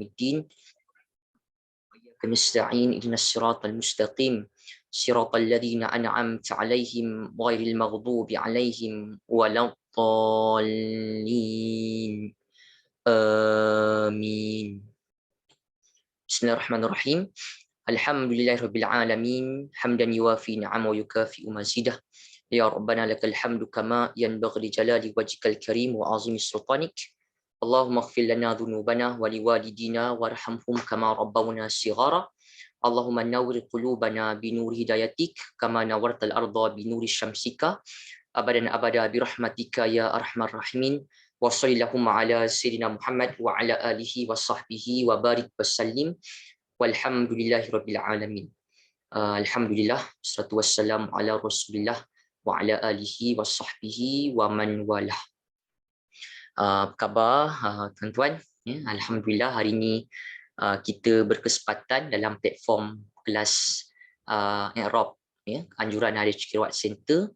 الدين نستعين إهدنا الصراط المستقيم صراط الذين أنعمت عليهم غير المغضوب عليهم ولا الضالين آمين. Bismillahirrahmanirrahim. Alhamdulillahirabbil alamin hamdan yuwafi ni'amahu wa yukafi'u mazidah. Ya Rabbana lakal hamdu kama yanbaghi li jalali wajhikal karim wa azimi sultanik. Allahumma ighfir lana dhunubana wa liwalidina warhamhum kama rabbawna shighara. Allahumma nawwir qulubana bi nuri hidayatik kama nawwartal arda bi nuri syamsika abadan abada bi rahmatika ya arhamar rahimin. Wa sallallahu ala sayyidina Muhammad wa ala alihi wa sahbihi wa barik wasallim. Walhamdulillahi rabbil alamin. Alhamdulillah, wassalatu wassalamu ala Rasulillah wa ala alihi wa sahbihi wa man walah. Apa khabar tuan-tuan? Alhamdulillah hari ini kita berkesempatan dalam platform kelas I'rab anjuran Haris Kirawat Center.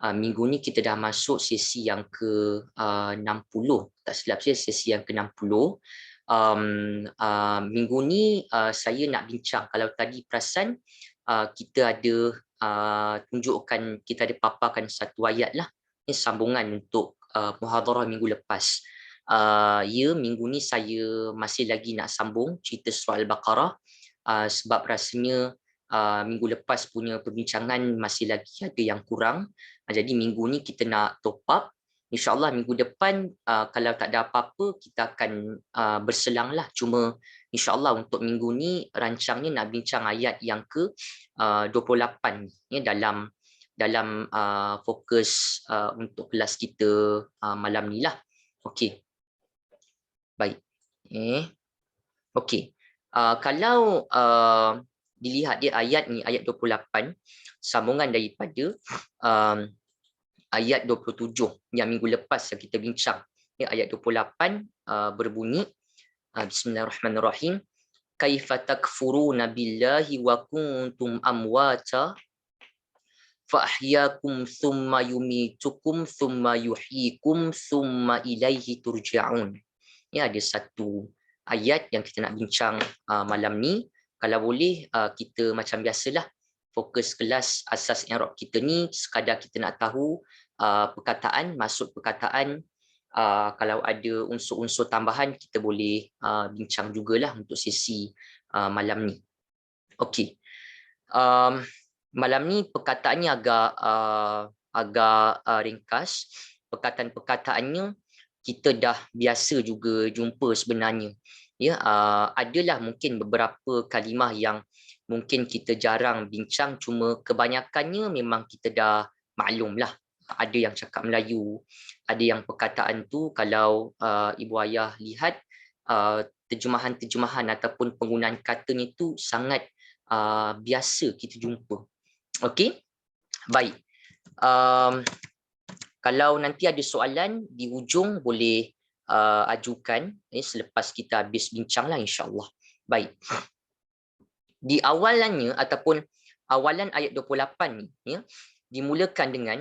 Minggu ni kita dah masuk sesi yang ke-60, tak silap saya sesi yang ke-60. Minggu ni saya nak bincang, kalau tadi perasan kita ada tunjukkan, kita ada paparkan satu ayat lah, ini sambungan untuk muhadarah minggu lepas. Minggu ni saya masih lagi nak sambung cerita surah Al-Baqarah, sebab rasanya minggu lepas punya perbincangan masih lagi ada yang kurang. Jadi minggu ni kita nak top up. InsyaAllah minggu depan kalau tak ada apa-apa kita akan berselang lah. Cuma insyaAllah untuk minggu ni rancangnya nak bincang ayat yang ke-28 dalam fokus untuk kelas kita malam ni lah. Okey. Baik. Okey. Kalau dilihat dia ayat ni, ayat 28, sambungan daripada ayat 27 yang minggu lepas yang kita bincang. Ayat 28 berbunyi, Bismillahirrahmanirrahim. Kaifa takfuruna billahi wa kuntum amwata fa ahyakum thumma yumitukum thumma yuhyikum thumma ilaihi turja'un. Ada satu ayat yang kita nak bincang malam ni. Kalau boleh kita macam biasalah, fokus kelas asas i'rab kita ni sekadar kita nak tahu perkataan, maksud perkataan. Kalau ada unsur-unsur tambahan kita boleh bincang jugalah untuk sesi malam ni. Okey. Malam ni perkataannya agak ringkas. Perkataan-perkataannya kita dah biasa juga jumpa sebenarnya. Adalah mungkin beberapa kalimah yang mungkin kita jarang bincang, cuma kebanyakannya memang kita dah maklum lah. Ada yang cakap Melayu, ada yang perkataan tu kalau ibu ayah lihat terjemahan-terjemahan ataupun penggunaan katanya tu sangat biasa kita jumpa. Okey, baik. Kalau nanti ada soalan di hujung boleh ajukan selepas kita habis bincang lah, insyaAllah. Baik. Di awalannya ataupun awalan ayat 28 ni dimulakan dengan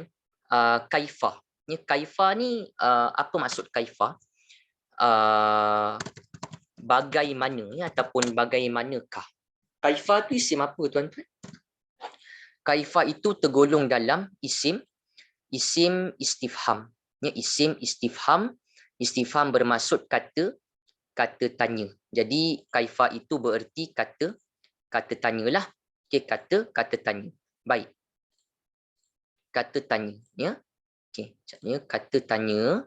kaifah. Kaifah ni apa maksud kaifah? Bagaimana ataupun bagaimanakah? Kaifah tu isim apa tuan-tuan? Kaifah itu tergolong dalam isim istifham. Isim istifham. Istifham bermaksud kata tanya. Jadi kaifah itu bererti kata tanyalah. Okey, kata tanya. Baik. Kata tanya, Okey, kata tanya.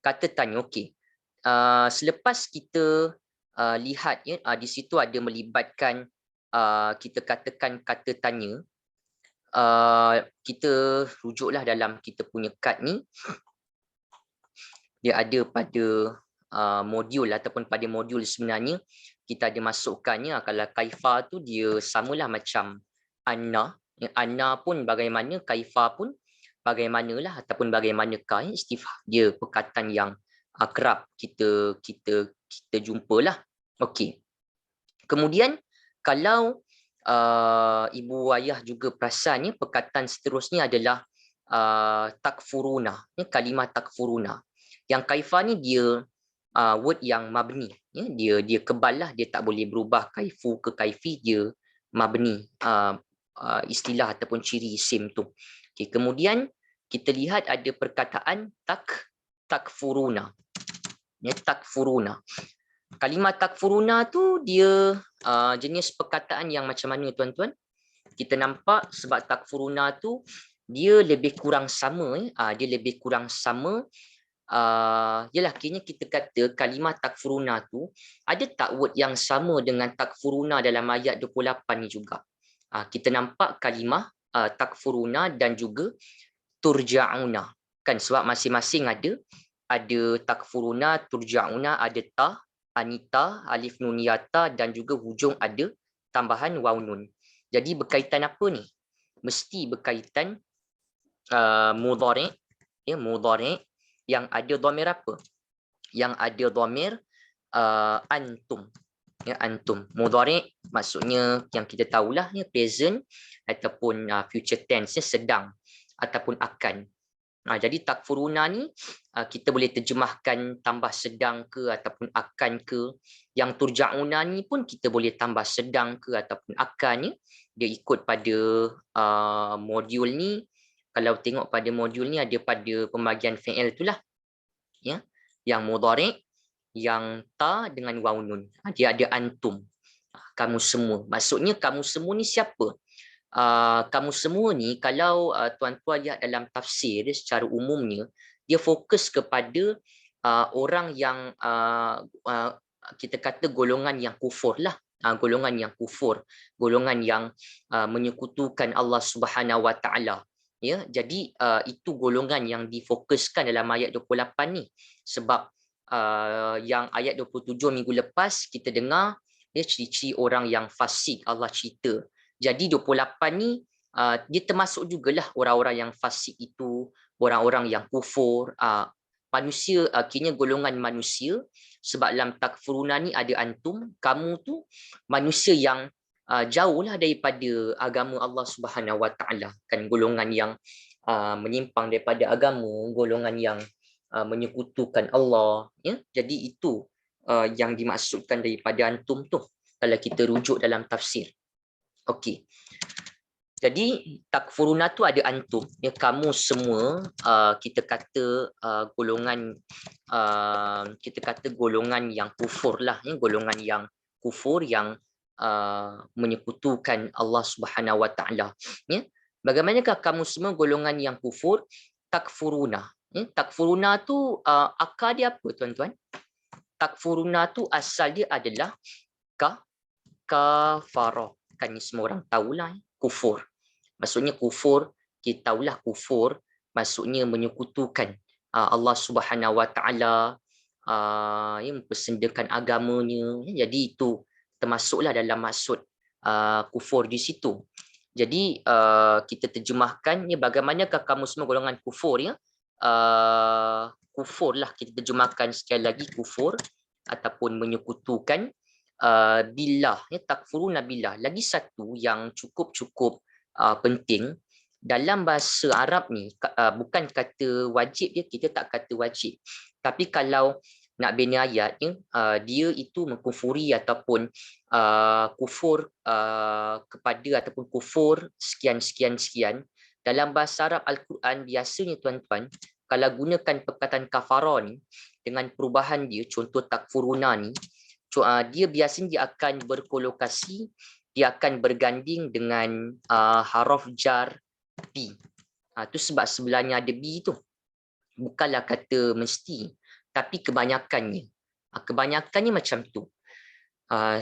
Kata tanya, okey. Selepas kita lihat di situ ada melibatkan kita katakan kata tanya. Kita rujuklah dalam kita punya kad ni. Dia ada pada modul ataupun pada modul sebenarnya kita ada masukkannya. Kalau kaifah tu dia samalah macam anna. Anna pun bagaimana, kaifah pun bagaimanalah ataupun bagaimanakah. Istifham dia perkataan yang kerap kita jumpalah. Okey. Kemudian kalau ibu ayah juga perasan, perkataan seterusnya adalah takfuruna. Kalimah takfuruna. Yang kaifah ni dia word yang mabni, ya, dia kebal lah, dia tak boleh berubah kaifu ke kaifi, dia mabni, istilah ataupun ciri isim tu. Okay, kemudian kita lihat ada perkataan takfuruna, ya, takfuruna. Kalimah takfuruna tu dia jenis perkataan yang macam mana tuan-tuan? Kita nampak sebab takfuruna tu dia lebih kurang sama, dia lebih kurang sama. Yalah, kini kita kata kalimah takfuruna tu ada tak word yang sama dengan takfuruna dalam ayat 28 ni juga. Kita nampak kalimah takfuruna dan juga turja'una, kan, sebab masing-masing ada takfuruna, turja'una, ada ta, anita, alif nuniyata, dan juga hujung ada tambahan waw nun. Jadi berkaitan apa ni? Mesti berkaitan mudhari', ya, mudhari' yang ada dhamir apa? Yang ada dhamir antum. Ya, antum. Mudhari' maksudnya yang kita tahulah, ya, present ataupun future tense, ya, sedang ataupun akan. Jadi takfuruna ni kita boleh terjemahkan tambah sedang ke ataupun akan ke. Yang turja'una ni pun kita boleh tambah sedang ke ataupun akan, ya. Dia ikut pada modul ni. Kalau tengok pada modul ni ada pada pembagian fi'il itulah, ya, yang mudhari', yang ta dengan waw nun. Dia ada antum, kamu semua. Maksudnya kamu semua ni siapa? Kamu semua ni kalau tuan-tuan lihat dalam tafsir secara umumnya, dia fokus kepada orang yang kita kata golongan yang kufur lah. Golongan yang kufur, golongan yang menyekutukan Allah Subhanahu Wa Taala. Ya, jadi itu golongan yang difokuskan dalam ayat 28 ni. Sebab yang ayat 27 minggu lepas kita dengar dia ciri-ciri orang yang fasik Allah cerita. Jadi 28 ni dia termasuk jugalah orang-orang yang fasik itu, orang-orang yang kufur, manusia, akhirnya golongan manusia. Sebab dalam takfuruna ni ada antum, kamu tu manusia yang jauhlah daripada agama Allah Subhanahu Wa Taala, kan, golongan yang menyimpang daripada agama, golongan yang menyekutukan Allah, ya. Jadi itu yang dimaksudkan daripada antum tu kalau kita rujuk dalam tafsir. Okey. Jadi takfuruna tu ada antum, ya, kamu semua, kita kata golongan yang kufur lah, ya, golongan yang kufur yang menyekutukan Allah Subhanahu Wa Taala, ya. Bagaimanakah kamu semua golongan yang kufur? Takfuruna, ya. Takfuruna tu akar dia apa tuan-tuan? Takfuruna tu asal dia adalah kafara, kan, ni semua orang tahulah, kufur. Maksudnya kufur, kita tahulah kufur maksudnya menyekutukan Allah Subhanahu Wa Taala, yang mempersendakan agamanya. Jadi itu termasuklah dalam maksud kufur di situ. Jadi kita terjemahkan, ya, bagaimanakah kamu semua golongan kufur, ya. Kufur lah kita terjemahkan sekali lagi, kufur ataupun menyekutukan billah, ya, takfuruna billah. Lagi satu yang cukup penting dalam bahasa Arab ni, bukan kata wajib, ya, kita tak kata wajib. Tapi kalau nak bina ayat, ya, dia itu mengkufuri ataupun kufur kepada ataupun kufur sekian. Dalam bahasa Arab Al-Quran biasanya tuan-tuan kalau gunakan perkataan kafara ni dengan perubahan dia, contoh takfuruna ni, dia biasanya dia akan berkolokasi, dia akan berganding dengan haraf jar bi. Tu sebab sebelahnya ada bi tu. Bukanlah kata mesti, tapi kebanyakannya. Kebanyakannya macam tu.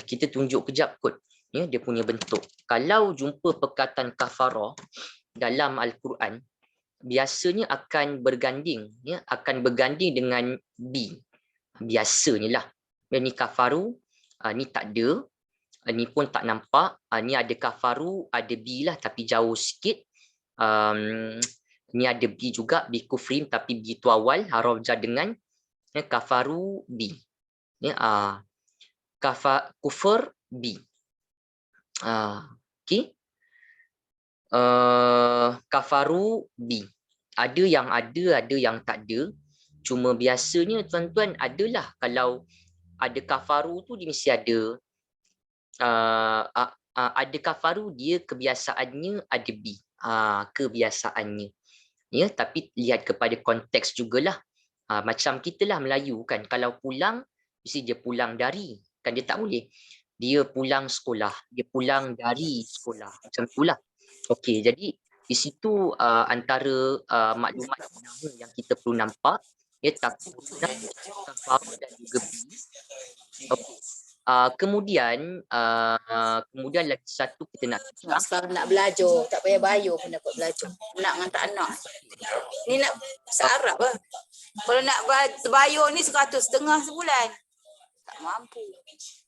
Kita tunjuk kejap kot, ya, dia punya bentuk. Kalau jumpa perkataan kafara dalam Al-Quran, biasanya akan berganding, ya, akan berganding dengan bi. Biasanya lah. Ni kafaru, ni tak ada, ni pun tak nampak, ni ada kafaru, ada bi lah tapi jauh sikit. Ni ada bi juga, bi kufrin tapi bi tu awal, haraf jar dengan, ya, kafaru bi. Ya, kufur bi. Okey. Kafaru bi. Ada yang tak ada. Cuma biasanya tuan-tuan adalah kalau ada kafaru tu dia mesti ada ada kafaru dia kebiasaannya ada B. Kebiasaannya. Ya, tapi lihat kepada konteks jugalah. Macam kita lah Melayu kan, kalau pulang mesti dia pulang dari, kan dia tak boleh dia pulang sekolah, dia pulang dari sekolah, macam itulah. Okey, jadi di situ antara maklumat yang kita perlu nampak, ya, takfuruna, kafaru dan juga B. Okey. Kemudian lagi satu kita nak Nak sekarang nak belajar, tak payah bayar pun dapat belajar. Nak hantar anak. Ni nak searab lah. Kalau nak bayar ni 150 sebulan. Tak mampu.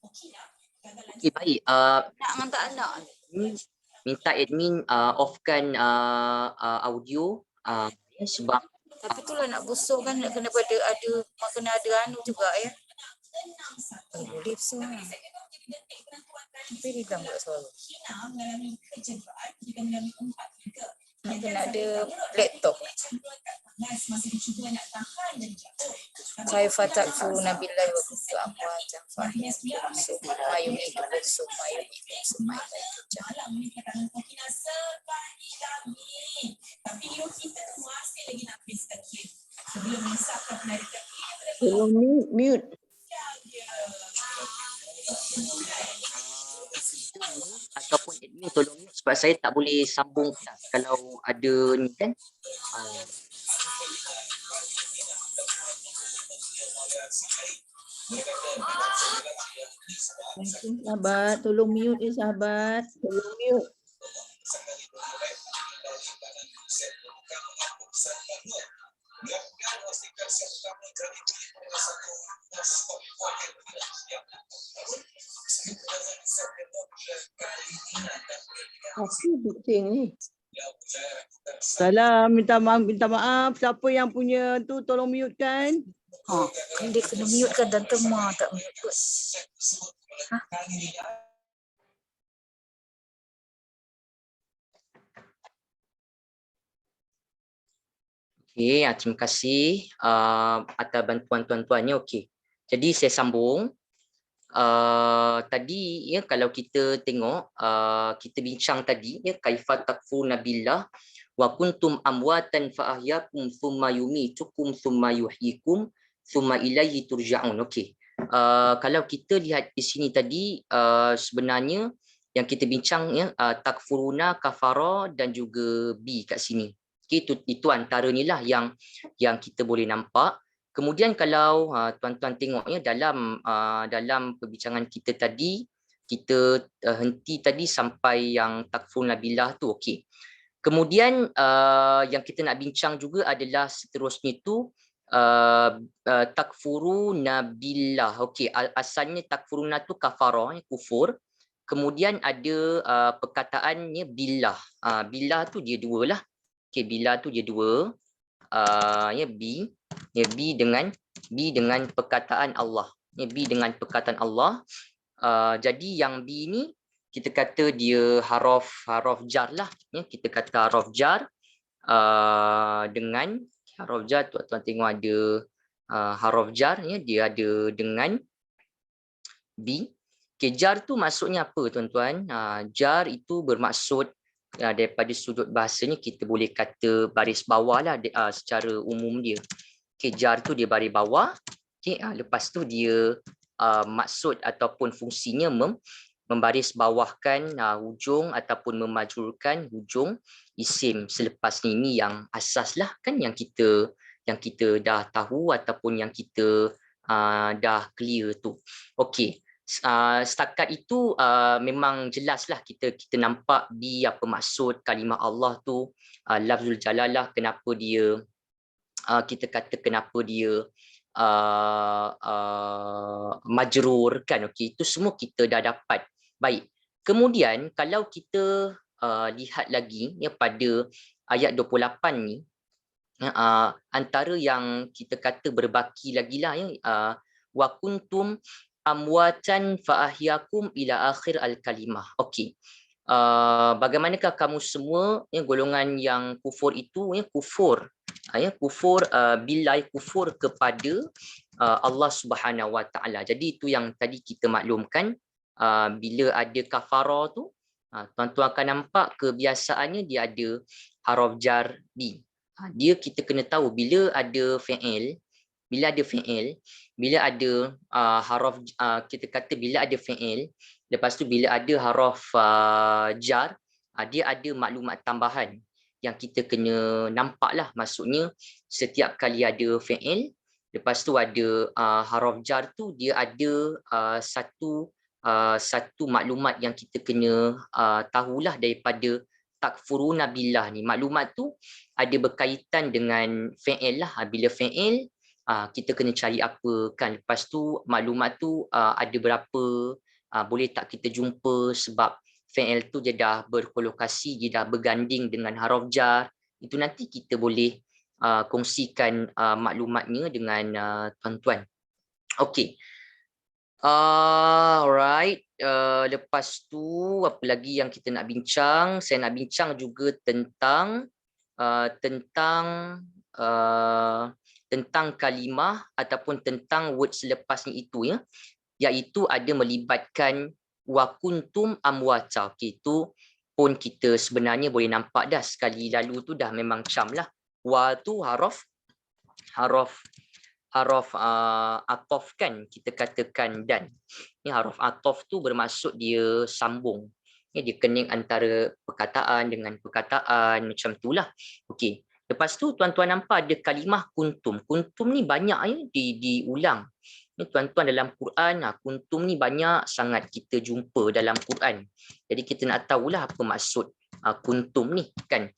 Okey, baik. Nak hantar anak. Minta admin offkan audio sebab tapi tu lah nak busuk kan, nak kena ada anu juga ya. Boleh busuk lah. Tapi dia bilang buat suara. Nak kena ada laptop. Kaifa takfuruna billahi wa kuntum amwatan fa ahyaakum ayumikum summa yuhyikum Tolong mute. Ataupun admin tolong mute sebab saya tak boleh sambung kalau ada ni kan. Sahabat, tolong mute sahabat. Tolong mute. Apa bising ni? Salam, minta maaf. Siapa yang punya tu tolong mute kan? Kan dia kena mute kan dan tema tak mute kot. Okey, terima kasih atas bantuan tuan-tuannya. Okey. Jadi saya sambung. Tadi ya kalau kita tengok kita bincang tadi ya kaifa takfuruna billah wa kuntum amwatan fa ahyakum thumma yumitukum thumma yuhyikum thumma ilaihi turja'un. Okey. Kalau kita lihat di sini tadi sebenarnya yang kita bincang ya takfuruna, kafara dan juga bi kat sini. Okey, itu antaranya lah yang kita boleh nampak. Kemudian kalau tuan-tuan tengoknya dalam perbincangan kita tadi, kita henti tadi sampai yang takfuruna billah tu. Okey. Kemudian yang kita nak bincang juga adalah seterusnya tu takfuruna billah. Okey, asalnya takfuruna tu kafara, kufur. Kemudian ada perkataannya billah. Billah tu dia dua lah. Okey, billah tu dia dua. Ya B. Ya B dengan perkataan Allah. Ya B dengan perkataan Allah. Jadi yang B ni kita kata dia haraf jar lah. Ya, kita kata haraf jar dengan haraf jar. Tuan-tuan tengok ada haraf jar, ya, dia ada dengan B. Okay, jar tu maksudnya apa tuan-tuan? Jar itu bermaksud daripada sudut bahasanya kita boleh kata baris bawah lah secara umum dia. Okay, jar tu dia baris bawah. Okay, lepas tu dia maksud ataupun fungsinya membaris bawahkan hujung ataupun memajurkan hujung isim selepas ni yang asas lah kan yang kita dah tahu ataupun yang kita dah clear tu. Okey. Setakat itu memang jelaslah kita nampak di apa maksud kalimah Allah tu, lafzul jalalah, kenapa dia kita kata kenapa dia majrur kan. Okey, itu semua kita dah dapat. Baik. Kemudian kalau kita lihat lagi ya pada ayat 28 ni, antara yang kita kata berbaki lagi lah ya, wa kuntum amwatan fa ahyakum ila akhir al-kalimah. Okey. Bagaimanakah kamu semua ya golongan yang kufur itu ya kufur kufur billahi, kufur kepada Allah Subhanahu Wa Taala. Jadi itu yang tadi kita maklumkan, bila ada kafara tu, tuan-tuan akan nampak kebiasaannya dia ada haraf jar bi. Dia kita kena tahu bila ada fi'il, bila ada haraf, kita kata bila ada fi'il, lepas tu bila ada haraf jar, dia ada maklumat tambahan yang kita kena nampak lah. Maksudnya setiap kali ada fi'il, lepas tu ada haraf jar tu, dia ada satu maklumat yang kita kena tahulah daripada takfuruna billah ni. Maklumat tu ada berkaitan dengan fi'il lah. Bila fi'il, kita kena cari apa kan. Lepas tu maklumat tu ada berapa, boleh tak kita jumpa, sebab fi'il tu dia dah berkolokasi, dia dah berganding dengan haraf jar. Itu nanti kita boleh kongsikan maklumatnya dengan tuan-tuan. Okey. Alright. Lepas tu apa lagi yang kita nak bincang? Saya nak bincang juga tentang tentang kalimah ataupun tentang word selepasnya itu, ya, iaitu ada melibatkan wa kuntum amwata. Okay, itu pun kita sebenarnya boleh nampak dah sekali lalu tu dah memang cam lah. Wa tu haraf atof kan, kita katakan dan. Ni haraf atof tu bermaksud dia sambung. Dia kening antara perkataan dengan perkataan, macam itulah. Okey. Lepas tu tuan-tuan nampak ada kalimah kuntum. Kuntum ni banyak ya diulang. Ni tuan-tuan dalam Quran, kuntum ni banyak sangat kita jumpa dalam Quran. Jadi kita nak tahulah apa maksud kuntum ni kan.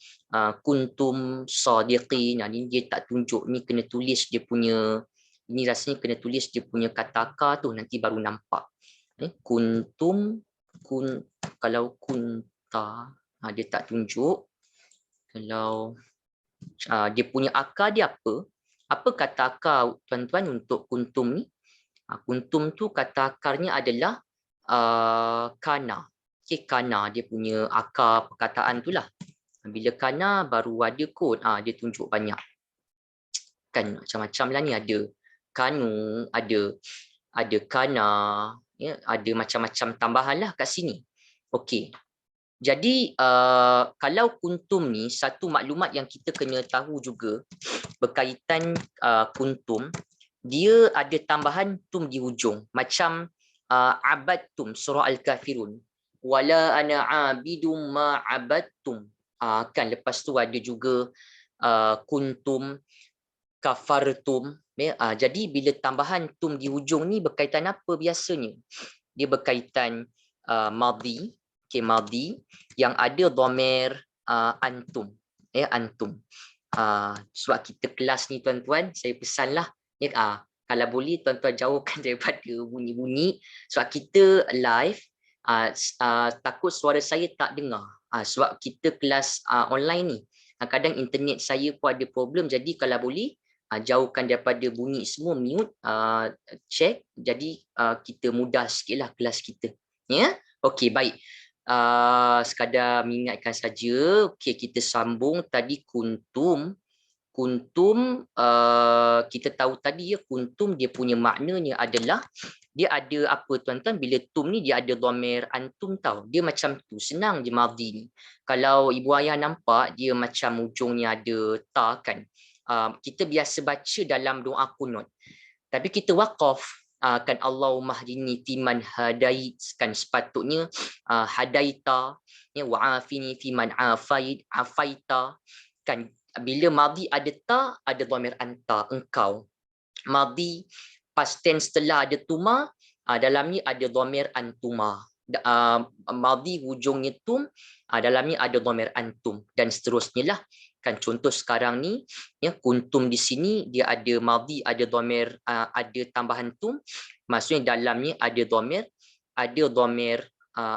Kuntum sadiqin, ni dia tak tunjuk, ni kena tulis dia punya, ini rasanya kena tulis dia punya kata akar tu, nanti baru nampak. Kuntum, kalau kunta, dia tak tunjuk. Kalau dia punya akar dia apa? Apa kata akar tuan-tuan untuk kuntum ni? Kuntum tu kata akarnya adalah kana. Okay, kana dia punya akar perkataan tu lah. Bila kana baru ada kod, dia tunjuk banyak. Kan macam-macam lah ni, ada kanu, ada kana, ya, ada macam-macam tambahan lah kat sini. Okey. Jadi kalau kuntum ni, satu maklumat yang kita kena tahu juga berkaitan kuntum, dia ada tambahan tum di hujung. Macam abadtum, surah Al-Kafirun. Wala ana abidum ma abadtum. Kan lepas tu ada juga kuntum, kafartum. Jadi bila tambahan tum di hujung ni berkaitan apa biasanya? Dia berkaitan madhi. Okay, madhi yang ada dhamir antum. Antum. Sebab kita kelas ni tuan-tuan, saya pesanlah, kalau boleh tuan-tuan jauhkan daripada bunyi-bunyi. Sebab kita live, takut suara saya tak dengar. Sebab kita kelas online ni, kadang internet saya pun ada problem. Jadi kalau boleh, jauhkan daripada bunyi semua, mute, check. Jadi kita mudah sikit lah kelas kita. Ya, okey, baik. Sekadar mengingatkan saja. Okey, kita sambung tadi kuntum. Kuntum, kita tahu tadi ya, kuntum dia punya maknanya adalah dia ada apa tuan-tuan, bila tum ni dia ada dhamir antum tau. Dia macam tu, senang je madhi ni. Kalau ibu ayah nampak dia macam ujungnya ada ta kan. Kita biasa baca dalam doa kunut. Tapi kita waqaf kan, Allahumma hdini fiman hadait, kan sepatutnya hadaita, ya, wa'afini fiman afaita kan. Bila madhi ada ta, ada dhamir anta, engkau. Madhi past tense setelah ada tuma, dalamnya ada dhamir antuma. Madhi hujungnya tum, dalamnya ada dhamir antum, dan seterusnya lah. Kan contoh sekarang ni, ya, kuntum di sini dia ada madhi, ada dhamir, ada tambahan tum, maksudnya dalamnya ada dhamir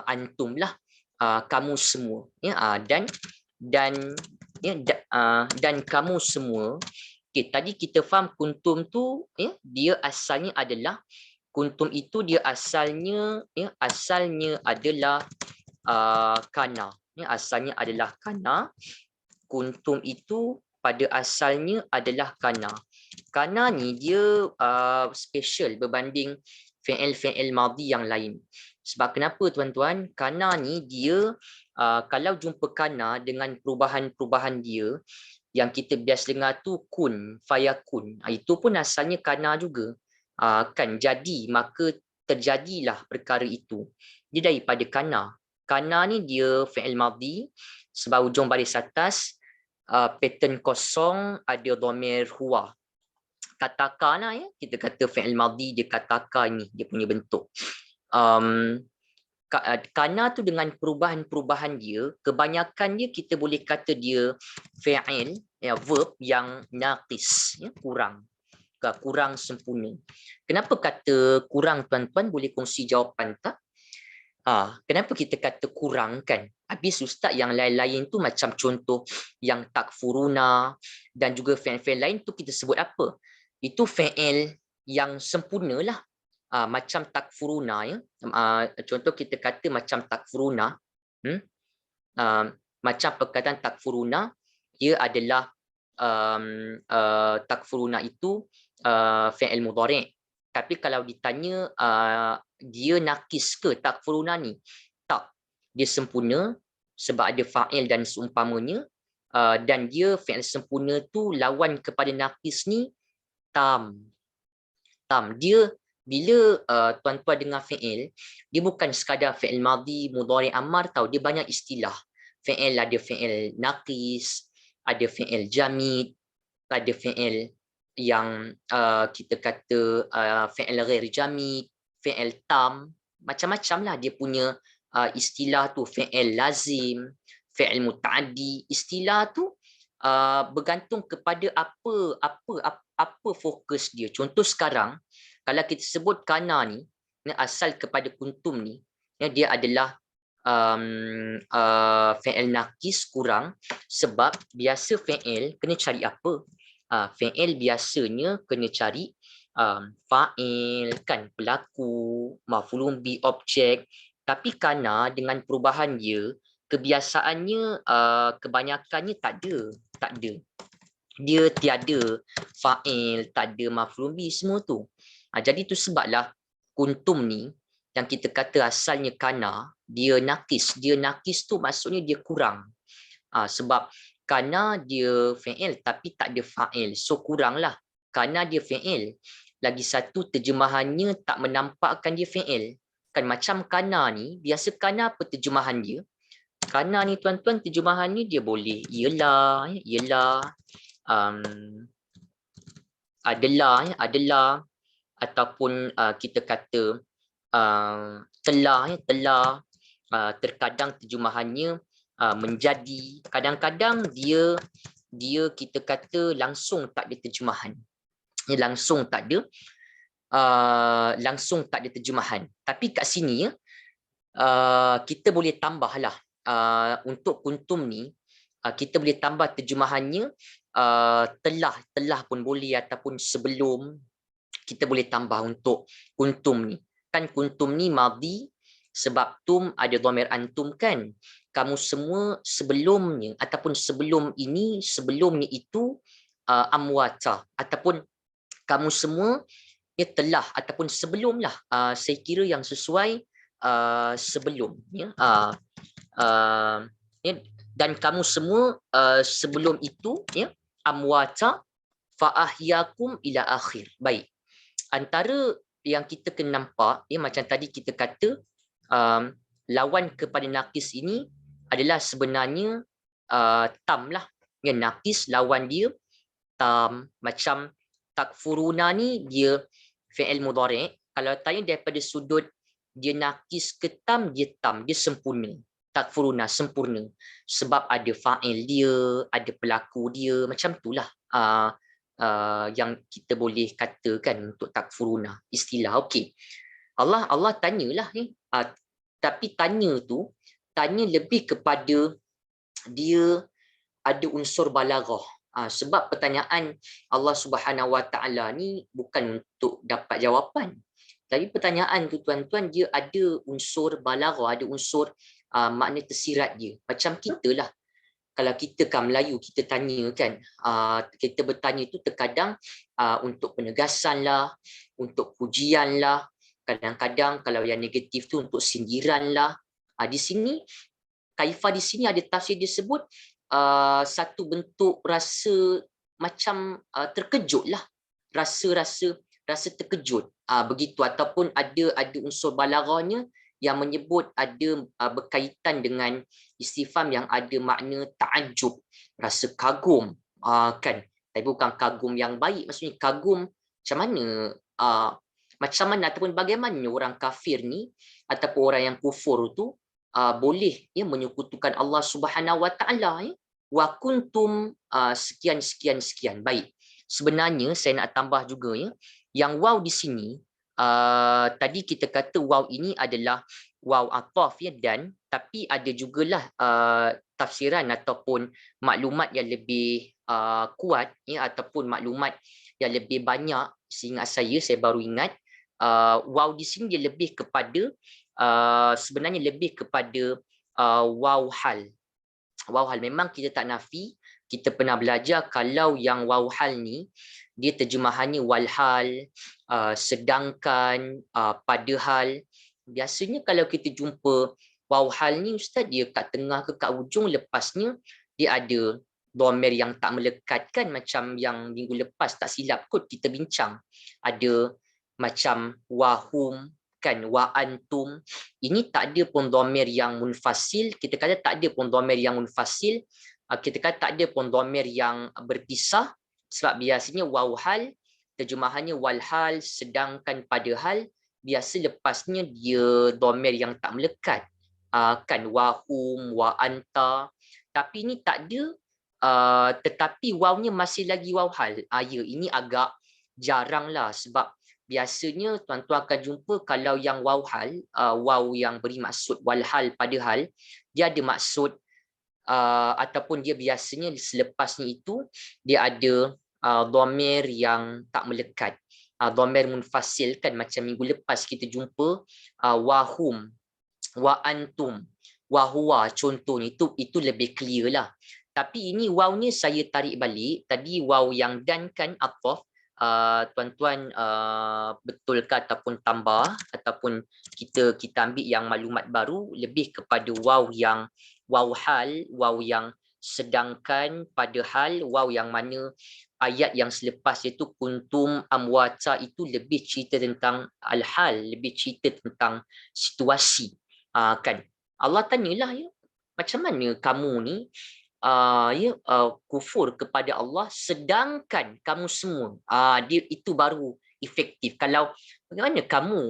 antum lah, kamu semua, ya, dan kamu semua. Okay, tadi kita faham kuntum tu, ya, dia asalnya adalah, kuntum itu dia asalnya, ya, asalnya adalah kana, ya, asalnya adalah kana. Kuntum itu pada asalnya adalah kana. Kana ni dia special berbanding fi'il madhi yang lain. Sebab kenapa tuan-tuan? Kana ni dia kalau jumpa kana dengan perubahan-perubahan dia yang kita biasa dengar tu kun, fayakun. Itu pun asalnya kana juga. Kan jadi, maka terjadilah perkara itu. Dia daripada kana. Kana ni dia fi'il madhi sebab ujung baris atas pattern kosong ada dhamir huwa. Kataka lah ya, kita kata fi'il madhi dia kataka ni dia punya bentuk. Kana tu dengan perubahan-perubahan dia, kebanyakan dia kita boleh kata dia fi'il, ya, verb yang naqis, ya, kurang sempurna. Kenapa kata kurang tuan-tuan? Boleh kongsi jawapan tak? Kenapa kita kata kurang kan? Habis ustaz yang lain-lain tu macam contoh yang takfuruna dan juga fi'il lain tu kita sebut apa? Itu fi'il yang sempurna lah. Macam takfuruna ya. Contoh kita kata macam takfuruna. Macam perkataan takfuruna, ia adalah takfuruna itu fi'il mudhari'. Tapi kalau ditanya dia nakis ke takfuruna ni? Tak. Dia sempurna sebab ada fa'il dan seumpamanya, dan dia fi'il sempurna tu lawan kepada nakis ni tam. Dia bila tuan-tuan dengar fi'il, dia bukan sekadar fi'il madhi, mudhari', amar tau, dia banyak istilah. Fi'il ada fi'il nakis, ada fi'il jamid, ada fi'il yang kita kata fi'il ghair jamid, fi'il tam, macam-macam lah dia punya istilah tu. Fi'il lazim, fi'il muta'addi, istilah tu bergantung kepada apa fokus dia. Contoh sekarang kalau kita sebut kana ni asal kepada kuntum ni, dia adalah fi'il nakis kurang, sebab biasa fi'il kena cari apa? Fi'il biasanya kena cari fa'il kan, pelaku, maf'ulun bi, objek. Tapi kana dengan perubahan dia, kebiasaannya kebanyakannya tak ada. Dia tiada fa'il, tak ada maf'ulun bi, semua tu. Jadi tu sebablah kuntum ni yang kita kata asalnya kana, dia nakis. Dia nakis tu maksudnya dia kurang. Sebab kana dia fi'il tapi tak ada fa'il, so kuranglah. Kana dia fi'il, lagi satu terjemahannya tak menampakkan dia fi'il. Kan macam kana ni, biasa kana apa terjemahan dia? Kana ni tuan-tuan terjemahannya dia boleh ialah, adalah, ataupun kita kata telah. Terkadang terjemahannya menjadi, kadang-kadang dia kita kata langsung tak ada terjemahan. Langsung tak ada terjemahan. Tapi kat sini kita boleh tambahlah untuk kuntum ni, kita boleh tambah terjemahannya telah pun boleh, ataupun sebelum kita boleh tambah untuk kuntum ni. Kan kuntum ni madhi sebab tum ada dhamir antum kan. Kamu semua sebelumnya ataupun sebelum ini, sebelumnya itu amwata, ataupun kamu semua telah ataupun sebelumlah. Saya kira yang sesuai sebelum ya. Dan kamu semua sebelum itu ya, amwata fa ahyakum ila akhir. Baik. Antara yang kita kena nampak ya, macam tadi kita kata lawan kepada nakis ini adalah sebenarnya tam lah. Ya, nakis lawan dia tam. Macam takfuruna ni dia fi'il mudhari'. Kalau tanya daripada sudut dia nakis ke tam, dia tam, dia sempurna. Takfuruna sempurna sebab ada fa'il dia, ada pelaku dia, macam itulah yang kita boleh katakan untuk takfuruna, istilah. Okey. Allah tanyalah ni, tapi tanya lebih kepada dia ada unsur balaghah. Sebab pertanyaan Allah Subhanahu Wa Taala ni bukan untuk dapat jawapan. Tapi pertanyaan tu tuan-tuan, dia ada unsur balaghah, ada unsur makna tersirat dia. Macam kita lah. kalau kita kan Melayu, kita tanya kan, kita bertanya itu terkadang untuk penegasan lah, untuk pujian lah, kadang-kadang kalau yang negatif tu untuk sindiran lah. Di sini, kaifah di sini ada tafsir disebut satu bentuk rasa macam terkejut lah, rasa terkejut, begitu, ataupun ada unsur balaghahnya yang menyebut ada berkaitan dengan istifham yang ada makna ta'ajub, rasa kagum, kan, tapi bukan kagum yang baik, maksudnya kagum macam mana ataupun bagaimana orang kafir ni ataupun orang yang kufur tu boleh menyekutukan Allah Subhanahu Wa Taala, wa kuntum sekian. Baik, sebenarnya saya nak tambah juga yang waw di sini, tadi kita kata waw ini adalah waw athaf dan, tapi ada jugalah tafsiran ataupun maklumat yang lebih kuat ataupun maklumat yang lebih banyak. Seingat saya baru ingat waw di sini dia lebih kepada sebenarnya lebih kepada waw hal. Waw hal memang kita tak nafi, kita pernah belajar kalau yang waw hal ni dia terjemahannya walhal, sedangkan, padahal. Biasanya kalau kita jumpa waw hal ni ustaz, dia kat tengah ke kat hujung, lepasnya dia ada dhamir yang tak melekat kan, macam yang minggu lepas tak silap kot kita bincang, ada macam wahum kan, wa antum. Ini tak ada pun dhamir yang munfasil, kita kata tak ada pun dhamir yang munfasil, kita kata tak ada pun dhamir yang berpisah, sebab biasanya waw hal terjemahannya walhal, sedangkan padahal biasa lepasnya dia dhamir yang tak melekat, kan, wahum, wa anta. Tapi ini tak ada, tetapi wawnya masih lagi waw hal. Ya, ini agak jarang lah, sebab biasanya tuan-tuan akan jumpa kalau yang waw hal, waw yang beri maksud walhal padahal, dia ada maksud ataupun dia biasanya selepasnya itu dia ada dhamir yang tak melekat, dhamir munfasil kan, macam minggu lepas kita jumpa wahum, wa antum, wa huwa, contohnya itu lebih clear lah. Tapi ini wawnya saya tarik balik, tadi waw yang dan kan athaf, tuan-tuan betulkan ataupun tambah, ataupun kita ambil yang maklumat baru lebih kepada waw yang waw hal, waw yang sedangkan, padahal, waw yang mana ayat yang selepas iaitu kuntum amwata itu lebih cerita tentang al-hal, lebih cerita tentang situasi, kan. Allah tanyalah macam mana kamu ni kufur kepada Allah sedangkan kamu semua, dia itu baru efektif. Kalau bagaimana kamu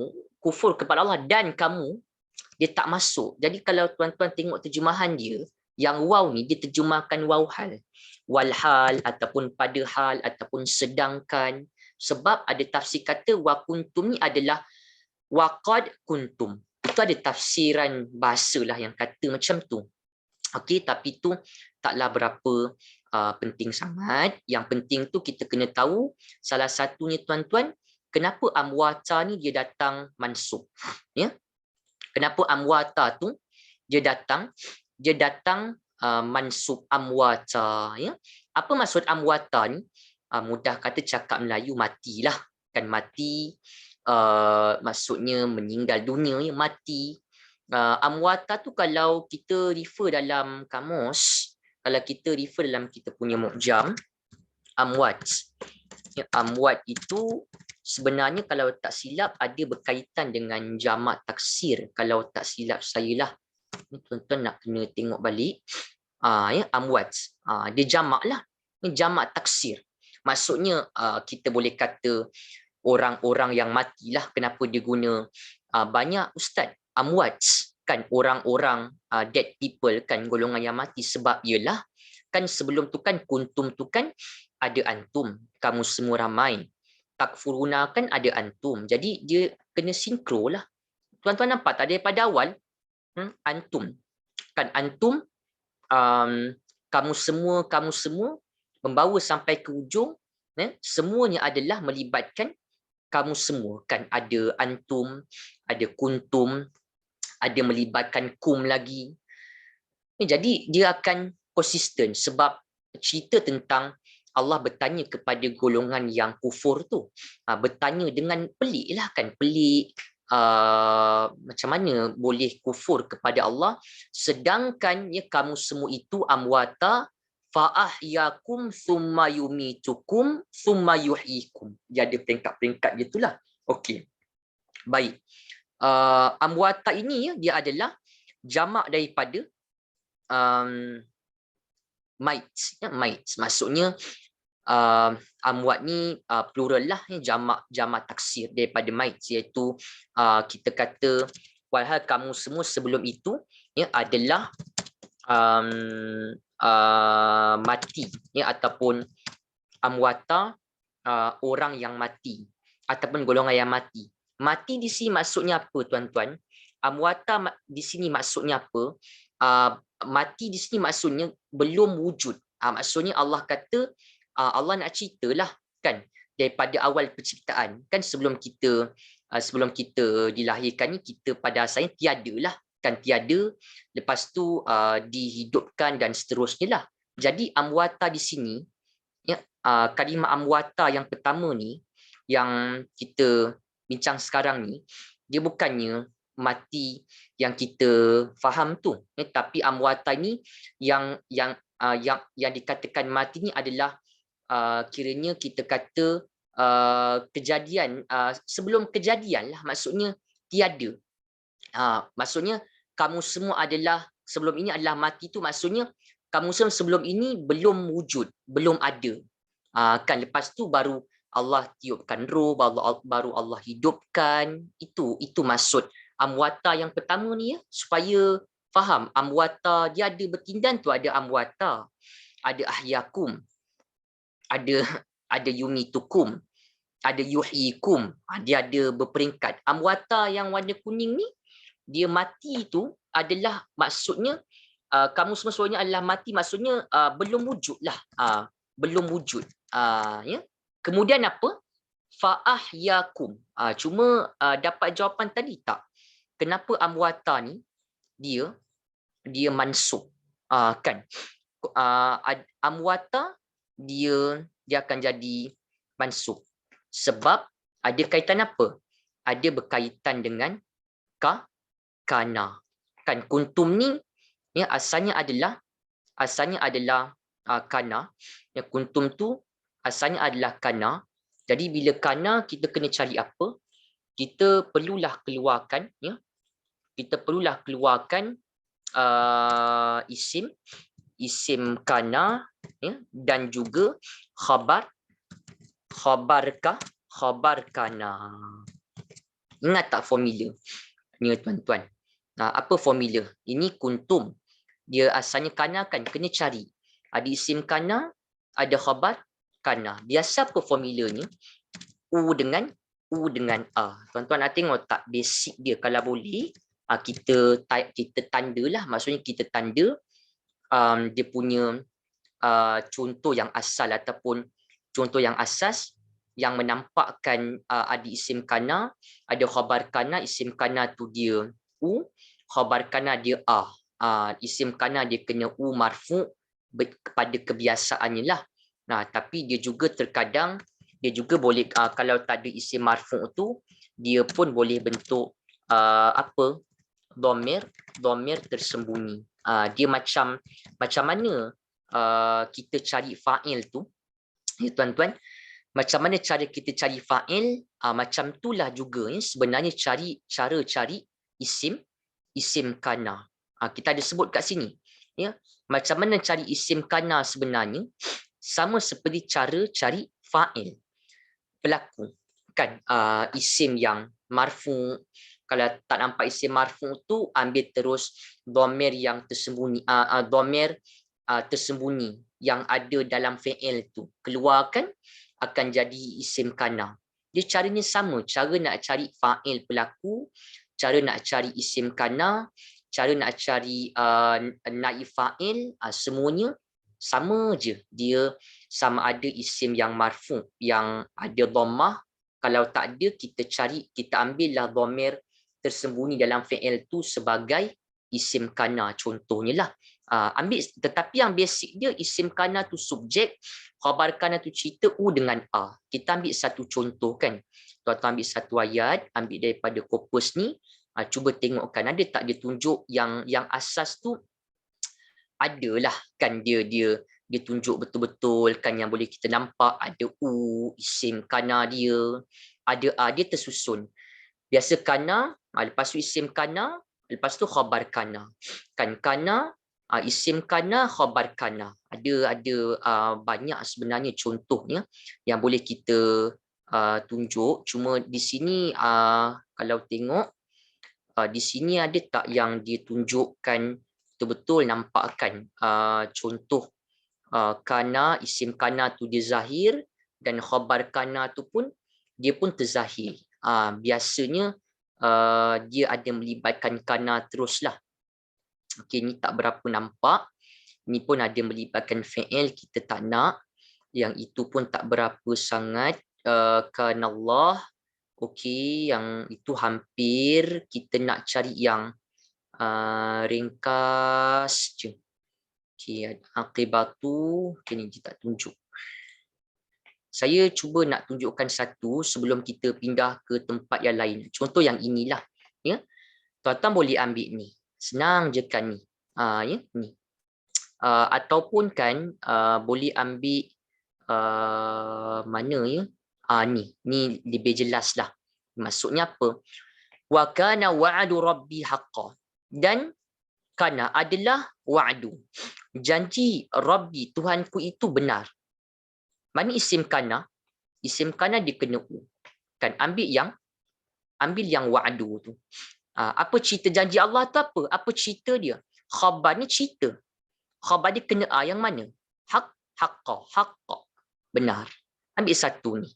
kufur kepada Allah dan kamu, dia tak masuk. Jadi kalau tuan-tuan tengok terjemahan dia, yang waw ni dia terjemahkan waw hal, walhal ataupun padahal ataupun sedangkan, sebab ada tafsir kata wa kuntum ni adalah waqad kuntum. Itu ada tafsiran bahasa lah yang kata macam tu. Okey, tapi tu taklah berapa penting sangat. Yang penting tu kita kena tahu salah satunya tuan-tuan, kenapa amwata ni dia datang mansub, ya. Kenapa amwata tu dia datang mansub amwata, ya. Apa maksud amwata ni? Mudah kata cakap Melayu, matilah kan, mati, maksudnya meninggal dunia, ya, mati. Amwata tu kalau kita refer dalam kamus, kalau kita refer dalam kita punya mu'jam, amwat, ya, amwat itu sebenarnya kalau tak silap ada berkaitan dengan jamak taksir, kalau tak silap saya lah. Ni tuan-tuan nak kena tengok balik. Ya, amwat, dia jamak lah, ni jamak taksir. Maksudnya kita boleh kata orang-orang yang matilah. Kenapa dia guna banyak ustaz amwat kan, orang-orang dead people kan, golongan yang mati, sebab ialah kan sebelum tu kan kuntum tu kan ada antum, kamu semua ramai, takfuruna kan ada antum, jadi dia kena sinkro lah. Tuan-tuan nampak tak daripada awal, antum kan, antum, kamu semua membawa sampai ke ujung, semuanya adalah melibatkan kamu semua kan, ada antum, ada kuntum, ada melibatkan kum lagi. Jadi dia akan konsisten sebab cerita tentang Allah bertanya kepada golongan yang kufur tu. Bertanya dengan pelik lah kan, pelik. Macam mana boleh kufur kepada Allah sedangkan ya kamu semua itu amwata fa'ahyakum thumma yumitukum thumma yuhyikum. Dia ada peringkat-peringkat gitulah. Okey. Baik. Amwata ini ya, dia adalah jamak daripada mites. Ya, mites maksudnya amwat ni plural lah, jamak taksir daripada mites, iaitu kita kata walhal kamu semua sebelum itu ya adalah mati ya, ataupun amwata orang yang mati ataupun golongan yang mati. Mati di sini maksudnya apa tuan-tuan? Amwata di sini maksudnya apa? Mati di sini maksudnya belum wujud. Maksudnya Allah kata Allah nak ceritalah kan daripada awal penciptaan kan, sebelum kita dilahirkan ni kita pada asalnya tiada lah kan, tiada, lepas tu dihidupkan dan seterusnya lah. Jadi amwata di sini ya, kalimah amwata yang pertama ni yang kita bincang sekarang ni, dia bukannya mati yang kita faham tu ya, tapi amwata ni yang dikatakan mati ni adalah kiranya kita kata kejadian sebelum kejadian lah, maksudnya tiada. Maksudnya kamu semua adalah sebelum ini adalah mati tu, maksudnya kamu semua sebelum ini belum wujud, belum ada. Kan lepas tu baru Allah tiupkan roh, baru Allah hidupkan. Itu maksud amwata yang pertama ni ya, supaya faham amwata dia ada bertindan tu, ada amwata, ada ahyakum, ada yumitukum, ada yuhyikum. Dia ada berperingkat. Amwata yang warna kuning ni dia mati tu adalah maksudnya kamu semua semuanya adalah mati, maksudnya belum wujud lah, belum wujud. Ya. Kemudian apa? Fa'ahyakum. Cuma dapat jawapan tadi tak? Kenapa amwata ni dia mansub? Kan? Amwata dia akan jadi mansub sebab ada kaitan apa? Ada berkaitan dengan kana. Kan kuntum ni ya asalnya adalah kana. Ya, kuntum tu asalnya adalah kana. Jadi bila kana kita kena cari apa? Kita perlulah keluarkan ya. Kita perlulah keluarkan isim kana ya, dan juga khabar kana. Ingat tak formula ni tuan-tuan? Apa formula? Ini kuntum. Dia asalnya kana kan, kena cari. Ada isim kana, ada khabar kana. Biasa apa formulanya? U dengan A. Tuan-tuan nak tengok tak basic dia? Kalau boleh, kita tandalah. Maksudnya kita tanda dia punya contoh yang asal ataupun contoh yang asas yang menampakkan ada isim kana, ada khabar kana. Isim kana tu dia U, khabar kana dia A. Isim kana dia kena U marfu kepada kebiasaannya lah. Tapi dia juga terkadang dia juga boleh kalau tak ada isim marfu tu, dia pun boleh bentuk dhamir tersembunyi. Dia macam mana kita cari fa'il tu ya tuan-tuan, macam mana cara kita cari fa'il, macam itulah juga ya, sebenarnya cara cari isim kana. Kita ada sebut kat sini ya, macam mana cari isim kana sebenarnya sama seperti cara cari fa'il, pelaku kan. Isim yang marfu, kalau tak nampak isim marfu tu, ambil terus dhamir yang tersembunyi, dhamir tersembunyi yang ada dalam fi'il tu, keluarkan, akan jadi isim kana. Dia caranya sama, cara nak cari fa'il pelaku, cara nak cari isim kana, cara nak cari naib fa'il, semuanya sama je. Dia sama ada isim yang marfu yang ada dhammah, kalau tak ada kita ambillah dhamir tersembunyi dalam fi'il tu sebagai isim kana contohnya lah. Ambil, tetapi yang basic dia isim kana tu subjek, khabar kana tu cerita u dengan a. Kita ambil satu contoh kan. Tuan-tuan ambil satu ayat, ambil daripada korpus ni, cuba tengokkan ada tak dia tunjuk yang asas tu adalah kan dia tunjuk betul-betul kan yang boleh kita nampak ada u isim kana dia, ada a dia tersusun. Biasa kana, lepas tu isim kana, lepas tu khabar kana. Kan kana, isim kana, khabar kana. Ada banyak sebenarnya contohnya yang boleh kita tunjuk. Cuma di sini kalau tengok di sini ada tak yang ditunjukkan betul-betul nampakkan contoh kana, isim kana tu dia zahir dan khabar kana tu pun dia pun terzahir. Biasanya dia ada melibatkan kana teruslah. Okey, ni tak berapa nampak. Ni pun ada melibatkan fi'il, kita tak nak. Yang itu pun tak berapa sangat. Kana Allah. Okey, yang itu hampir kita nak cari yang ringkas je. Okey, aqibatu. Okey, ni dia tak tunjuk. Saya cuba nak tunjukkan satu sebelum kita pindah ke tempat yang lain. Contoh yang inilah. Ya. Tuan-tuan boleh ambil ni. Senang je kan ni. Ya, ni. Ataupun kan boleh ambil mana ya? Ni lebih jelas lah. Maksudnya apa? Wa kana wa'du rabbi haqqan. Dan kana adalah wa'du. Janji Rabbi Tuhanku itu benar. Mana isim kana? Isim kana dia kena u. Kan ambil yang wa'du tu. Apa cerita janji Allah tu apa? Apa cerita dia? Khabar ni cerita. Khabar dia kena a yang mana? Haqqa. Benar. Ambil satu ni.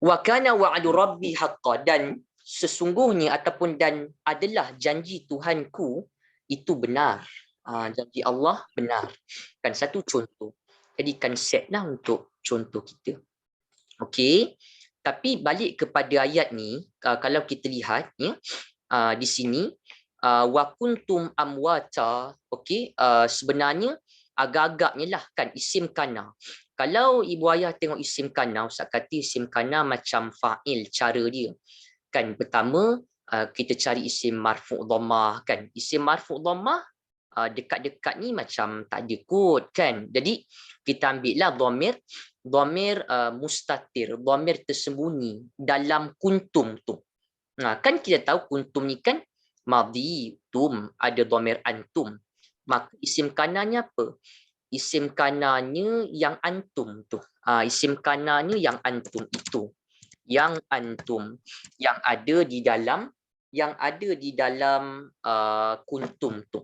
Wa kana wa'du rabbi haqqa, dan sesungguhnya ataupun dan adalah janji Tuhanku itu benar. Janji Allah benar. Kan satu contoh. Jadikan set lah untuk contoh kita. Okey. Tapi balik kepada ayat ni, kalau kita lihat ya, di sini wa kuntum amwata, okey, sebenarnya agak-agaknya lah kan isim kana. Kalau ibu ayah tengok isim kana, Ustaz kata isim kana macam fa'il cara dia. Kan pertama kita cari isim marfu' dhammah kan. Isim marfu' dhammah dekat-dekat ni macam tak ada kot kan. Jadi kita ambil lah dhamir mustatir, dhamir tersembunyi dalam kuntum tu. Kan kita tahu kuntum ni kan madhi, tum, ada dhamir antum. Maka isim kananya apa? Isim kananya yang antum tu. Isim kananya yang antum itu. Yang antum yang ada di dalam kuntum tu.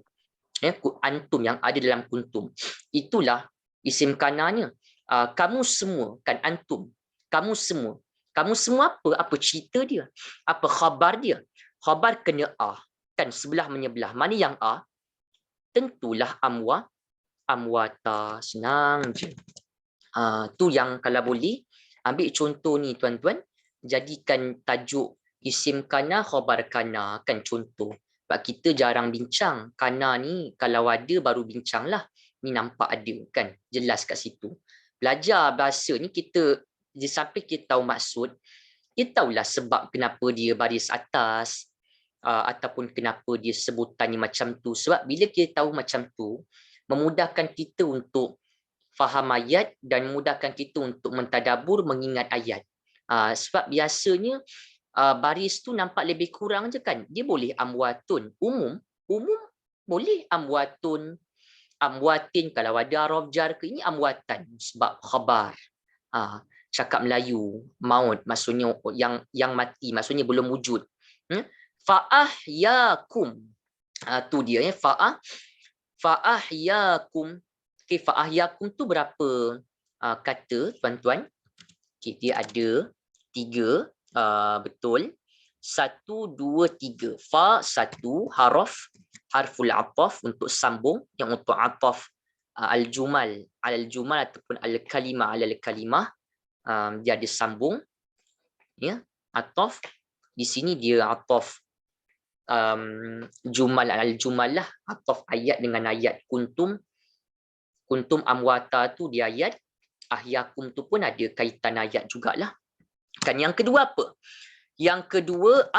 Antum yang ada dalam kuntum. Itulah isim kananya. Kamu semua kan antum. Kamu semua. Kamu semua apa? Apa cerita dia? Apa khabar dia? Khabar kena a. Kan sebelah menyebelah. Mana yang a? Tentulah amwata. Senang je. Tu yang kalau boleh ambil contoh ni tuan-tuan. Jadikan tajuk isim kana, khabar kana. Kan contoh. Sebab kita jarang bincang. Kana ni kalau ada baru bincang lah. Ni nampak ada kan. Jelas kat situ. Belajar bahasa ni kita sampai kita tahu maksud. Kita tahulah sebab kenapa dia baris atas. Ataupun kenapa dia sebutannya macam tu. Sebab bila kita tahu macam tu. Memudahkan kita untuk faham ayat. Dan memudahkan kita untuk mentadabur mengingat ayat. Sebab biasanya baris tu nampak lebih kurang je kan. Dia boleh amwatun. Umum boleh amwatun. Amwatin kalau ada araf jar ke, ini amwatan sebab khabar. Cakap Melayu, maut maksudnya yang mati, maksudnya belum wujud. Fa'ahyakum. Tu dia ya, fa'ahyakum. Okey, fa'ahyakum tu berapa kata tuan-tuan? Okey, dia ada 3. Betul. 1, 2, 3. Fa 1 harful ataf untuk sambung, yang untuk ataf al-jumal al-jumal ataupun al-kalimah al-kalimah, dia ada sambung ya, ataf. Di sini dia ataf Jumalah ataf ayat dengan ayat kuntum amwata tu di ayat, ahyakum tu pun ada kaitan ayat jugalah. Kan yang kedua apa? Yang kedua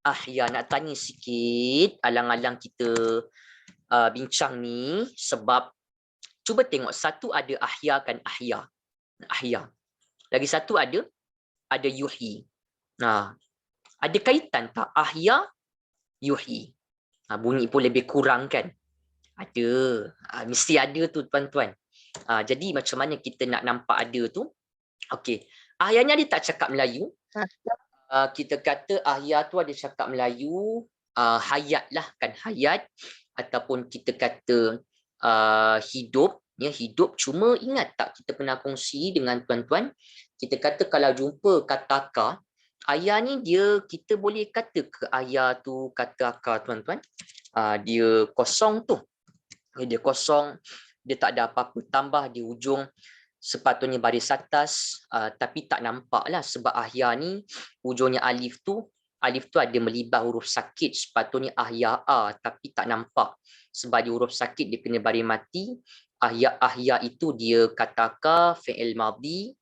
ahya, nak tanya sikit alang-alang kita bincang ni, sebab cuba tengok, satu ada ahya kan, ahya. Lagi satu ada yuhyi. Ada kaitan tak ahya yuhyi? Bunyi pun lebih kurang kan? Ada. Mesti ada tu tuan-tuan. Jadi macam mana kita nak nampak ada tu? Okey. Ahyanya dia tak cakap Melayu. Kita kata ahya tu ada cakap Melayu, hayat lah kan, hayat, ataupun kita kata hidup, ya, hidup. Cuma ingat tak kita pernah kongsi dengan tuan-tuan, kita kata kalau jumpa kata akar, ayah ni dia, kita boleh kata ke ayah tu kata akar tuan-tuan, dia kosong tu, dia kosong, dia tak ada apa-apa tambah di ujung, sepatutnya baris atas, tapi tak nampak lah sebab ahya ni ujungnya alif tu ada melibah huruf sakit, sepatutnya ahya tapi tak nampak sebab di huruf sakit dia kena baris mati. Ahya itu dia kata fi'il madhi,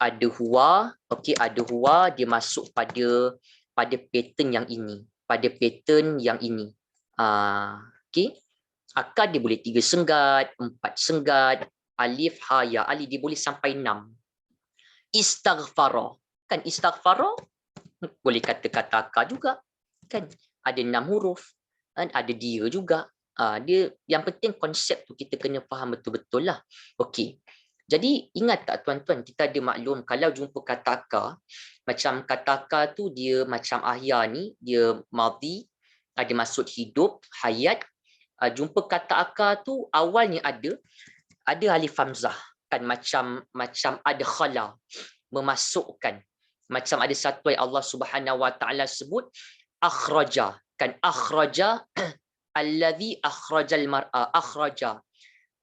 ada huwa, okey, ada huwa, dia masuk pada pattern yang ini, okey. Akar dia boleh 3 senggat, 4 senggat, alif, ha, ya, alif dia boleh sampai 6. Istaghfara, kan istaghfara boleh kata akar juga, kan ada 6 huruf, kan ada dia juga. Dia yang penting konsep tu kita kena faham betul-betul lah. Okey. Jadi ingat tak tuan-tuan, kita ada maklum kalau jumpa kata akar, macam kata akar tu dia macam ahya ni, dia madhi, ada maksud hidup, hayat. Jumpa kata akar tu awalnya ada alif hamzah, kan macam ada khala, memasukkan. Macam ada satu ayat Allah Subhanahu Wa Taala sebut akhraja, kan akhraja allazi akhrajal mar'a, akhraja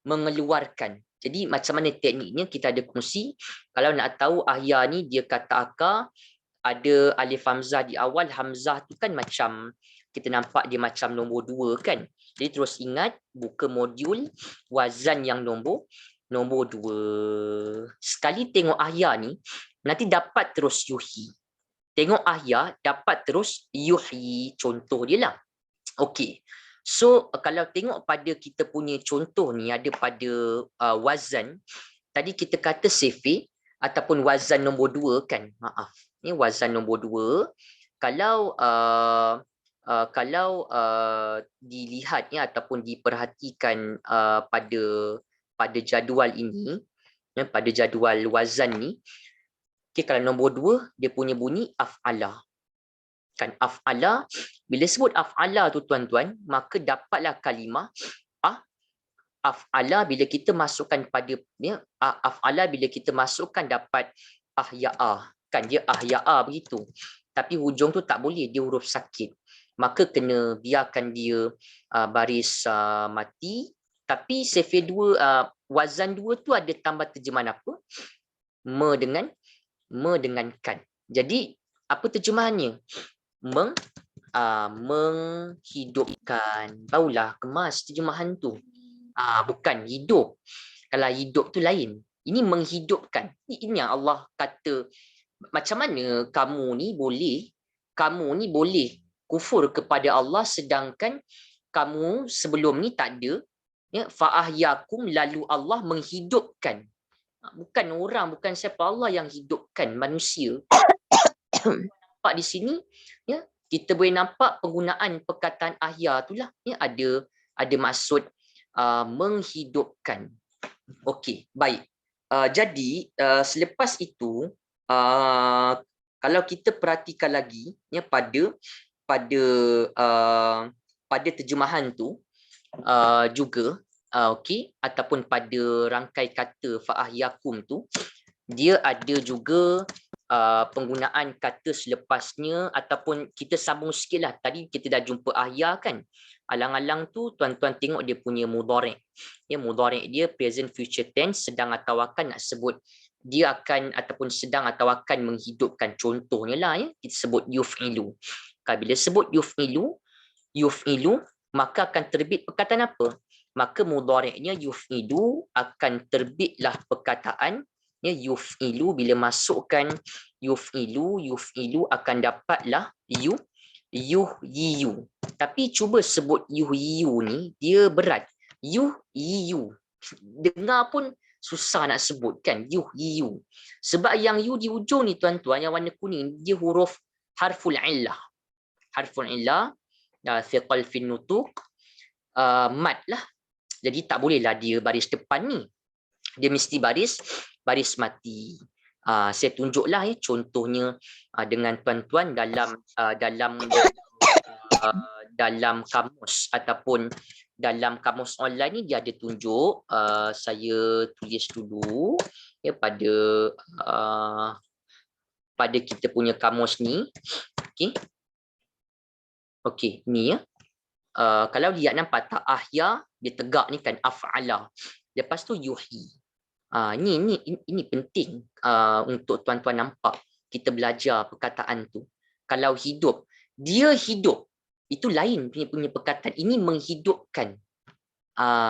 mengeluarkan. Jadi macam mana tekniknya kita ada kongsi. Kalau nak tahu ahya ni dia kata akar, ada alif hamzah di awal, hamzah tu kan macam kita nampak dia macam nombor 2 kan. Jadi terus ingat, buka modul wazan yang nombor 2. Sekali tengok ahya ni, nanti dapat terus yuhyi. Tengok ahya, dapat terus yuhyi. Contoh dia lah. Okey. So, kalau tengok pada kita punya contoh ni, ada pada wazan. Tadi kita kata sefi, ataupun wazan nombor 2 kan. Maaf. Ni wazan nombor 2. Kalau dilihat ya, ataupun diperhatikan pada jadual ini, ya, pada jadual wazan ni, okay, kalau nombor 2 dia punya bunyi af'ala, kan af'ala. Bila sebut af'ala tu tuan-tuan, maka dapatlah kalimah af'ala. Bila kita masukkan pada ya, af'ala bila kita masukkan dapat ahya'a, kan dia ahya'a begitu. Tapi hujung tu tak boleh, dia huruf sakit, maka kena biarkan dia baris mati. Tapi sefi 2, wazan 2 tu ada tambah terjemahan apa? Mendengankan. Jadi apa terjemahannya? Menghidupkan. Barulah kemas terjemahan tu. Bukan hidup. Kalau hidup tu lain. Ini menghidupkan. Ini yang Allah kata, macam mana kamu ni boleh kufur kepada Allah sedangkan kamu sebelum ni tak ada, ya, fa'ahyakum, lalu Allah menghidupkan. Bukan orang, bukan siapa, Allah yang hidupkan manusia. Nampak di sini, ya, kita boleh nampak penggunaan perkataan ahya itulah, ya, ada maksud menghidupkan. Okey, baik. Jadi selepas itu, kalau kita perhatikan lagi, ya, pada terjemahan tu juga, okey, ataupun pada rangkai kata fa'ahyakum tu, dia ada juga penggunaan kata selepasnya, ataupun kita sambung sikitlah. Tadi kita dah jumpa ahya kan, alang-alang tu tuan-tuan tengok dia punya mudhari'. Ya, mudhari' dia present future tense, sedang atau akan nak sebut dia akan ataupun sedang atau akan menghidupkan. Contohnya lah, ya, kita sebut yuf'ilu. Bila sebut yuf'ilu, yuf'ilu, maka akan terbit perkataan apa? Maka mudhari'nya yuf'ilu, akan terbitlah perkataan yuf'ilu. Bila masukkan yuf'ilu akan dapatlah yuhyiyu. Tapi cuba sebut yuhyiyu ni, dia berat. Yuhyiyu, dengar pun susah nak sebut kan, yuhyiyu. Sebab yang yu di ujung ni tuan-tuan, yang warna kuning, dia huruf harful illah. Harful illah, thiqal fin nutuq, mad lah. Jadi tak bolehlah dia baris depan ni. Dia mesti baris mati. Saya tunjuklah contohnya dengan tuan-tuan dalam kamus ataupun dalam kamus online ni, dia ada tunjuk. Saya tulis dulu pada kita punya kamus ni. Okey, ni ya. Kalau dia nampak tak, ahya dia tegak ni kan, af'ala. Lepas tu yuhi. Ini penting untuk tuan-tuan nampak. Kita belajar perkataan tu. Kalau hidup, dia hidup, itu lain punya perkataan. Ini menghidupkan.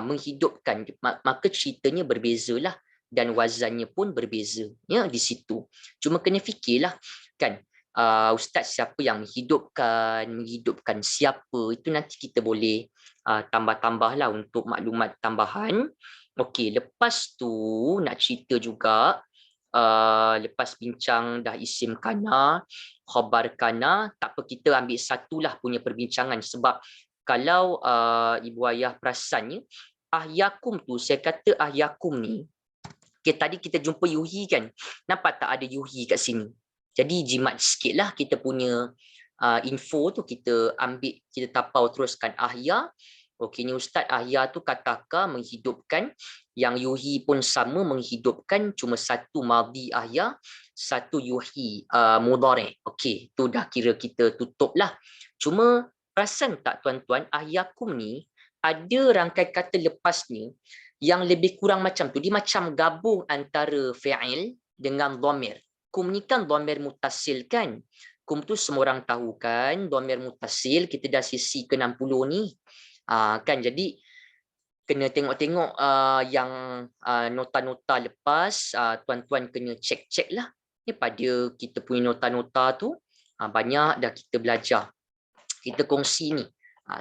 Menghidupkan. Maka ceritanya berbezalah dan wazannya pun berbeza. Ya, di situ. Cuma kena fikirlah kan. Ustaz siapa yang menghidupkan siapa, itu nanti kita boleh tambah-tambah lah untuk maklumat tambahan. Okey, lepas tu nak cerita juga, lepas bincang dah isim kana, khabar kana, tak apa, kita ambil satulah punya perbincangan. Sebab kalau ibu ayah perasannya, ahyakum tu, saya kata ahyakum ni, tadi kita jumpa yuhi kan, nampak tak ada yuhi kat sini? Jadi jimat sikit lah kita punya info tu, kita ambil, kita tapau teruskan ahya. Okey, ni Ustaz, ahya tu kataka, menghidupkan. Yang yuhi pun sama, menghidupkan, cuma satu madhi ahya, satu yuhi mudhari'. Okey, tu dah kira kita tutup lah. Cuma perasan tak tuan-tuan, ahyakum ni ada rangkai kata lepasnya yang lebih kurang macam tu. Dia macam gabung antara fi'il dengan dhamir. Kum ni kan dhamir mutasil kan. Kum tu semua orang tahu kan, dhamir mutasil, kita dah sisi ke-60 ni. Kan, jadi kena tengok-tengok yang nota-nota lepas, tuan-tuan kena cek-cek lah. Pada kita punya nota-nota tu, banyak dah kita belajar. Kita kongsi ni.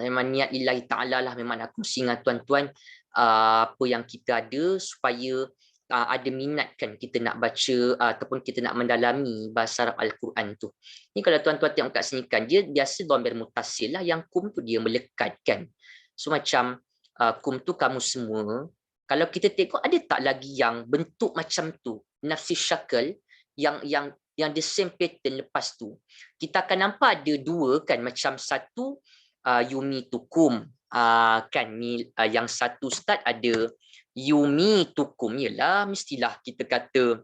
Memang niat lillahi ta'ala lah, memang nak kongsi dengan tuan-tuan apa yang kita ada, supaya ada minat kan kita nak baca ataupun kita nak mendalami bahasa Arab Al-Quran tu. Ni kalau tuan-tuan tengok kat sini kan, dia biasa dhamir mutasil lah, yang kum tu dia melekat kan. So macam kum tu kamu semua, kalau kita tengok ada tak lagi yang bentuk macam tu, nafsi syakal, yang the same pattern lepas tu. Kita akan nampak ada dua kan, macam satu yumitukum, kan ni yang satu start ada yumitukum. Yalah, mestilah kita kata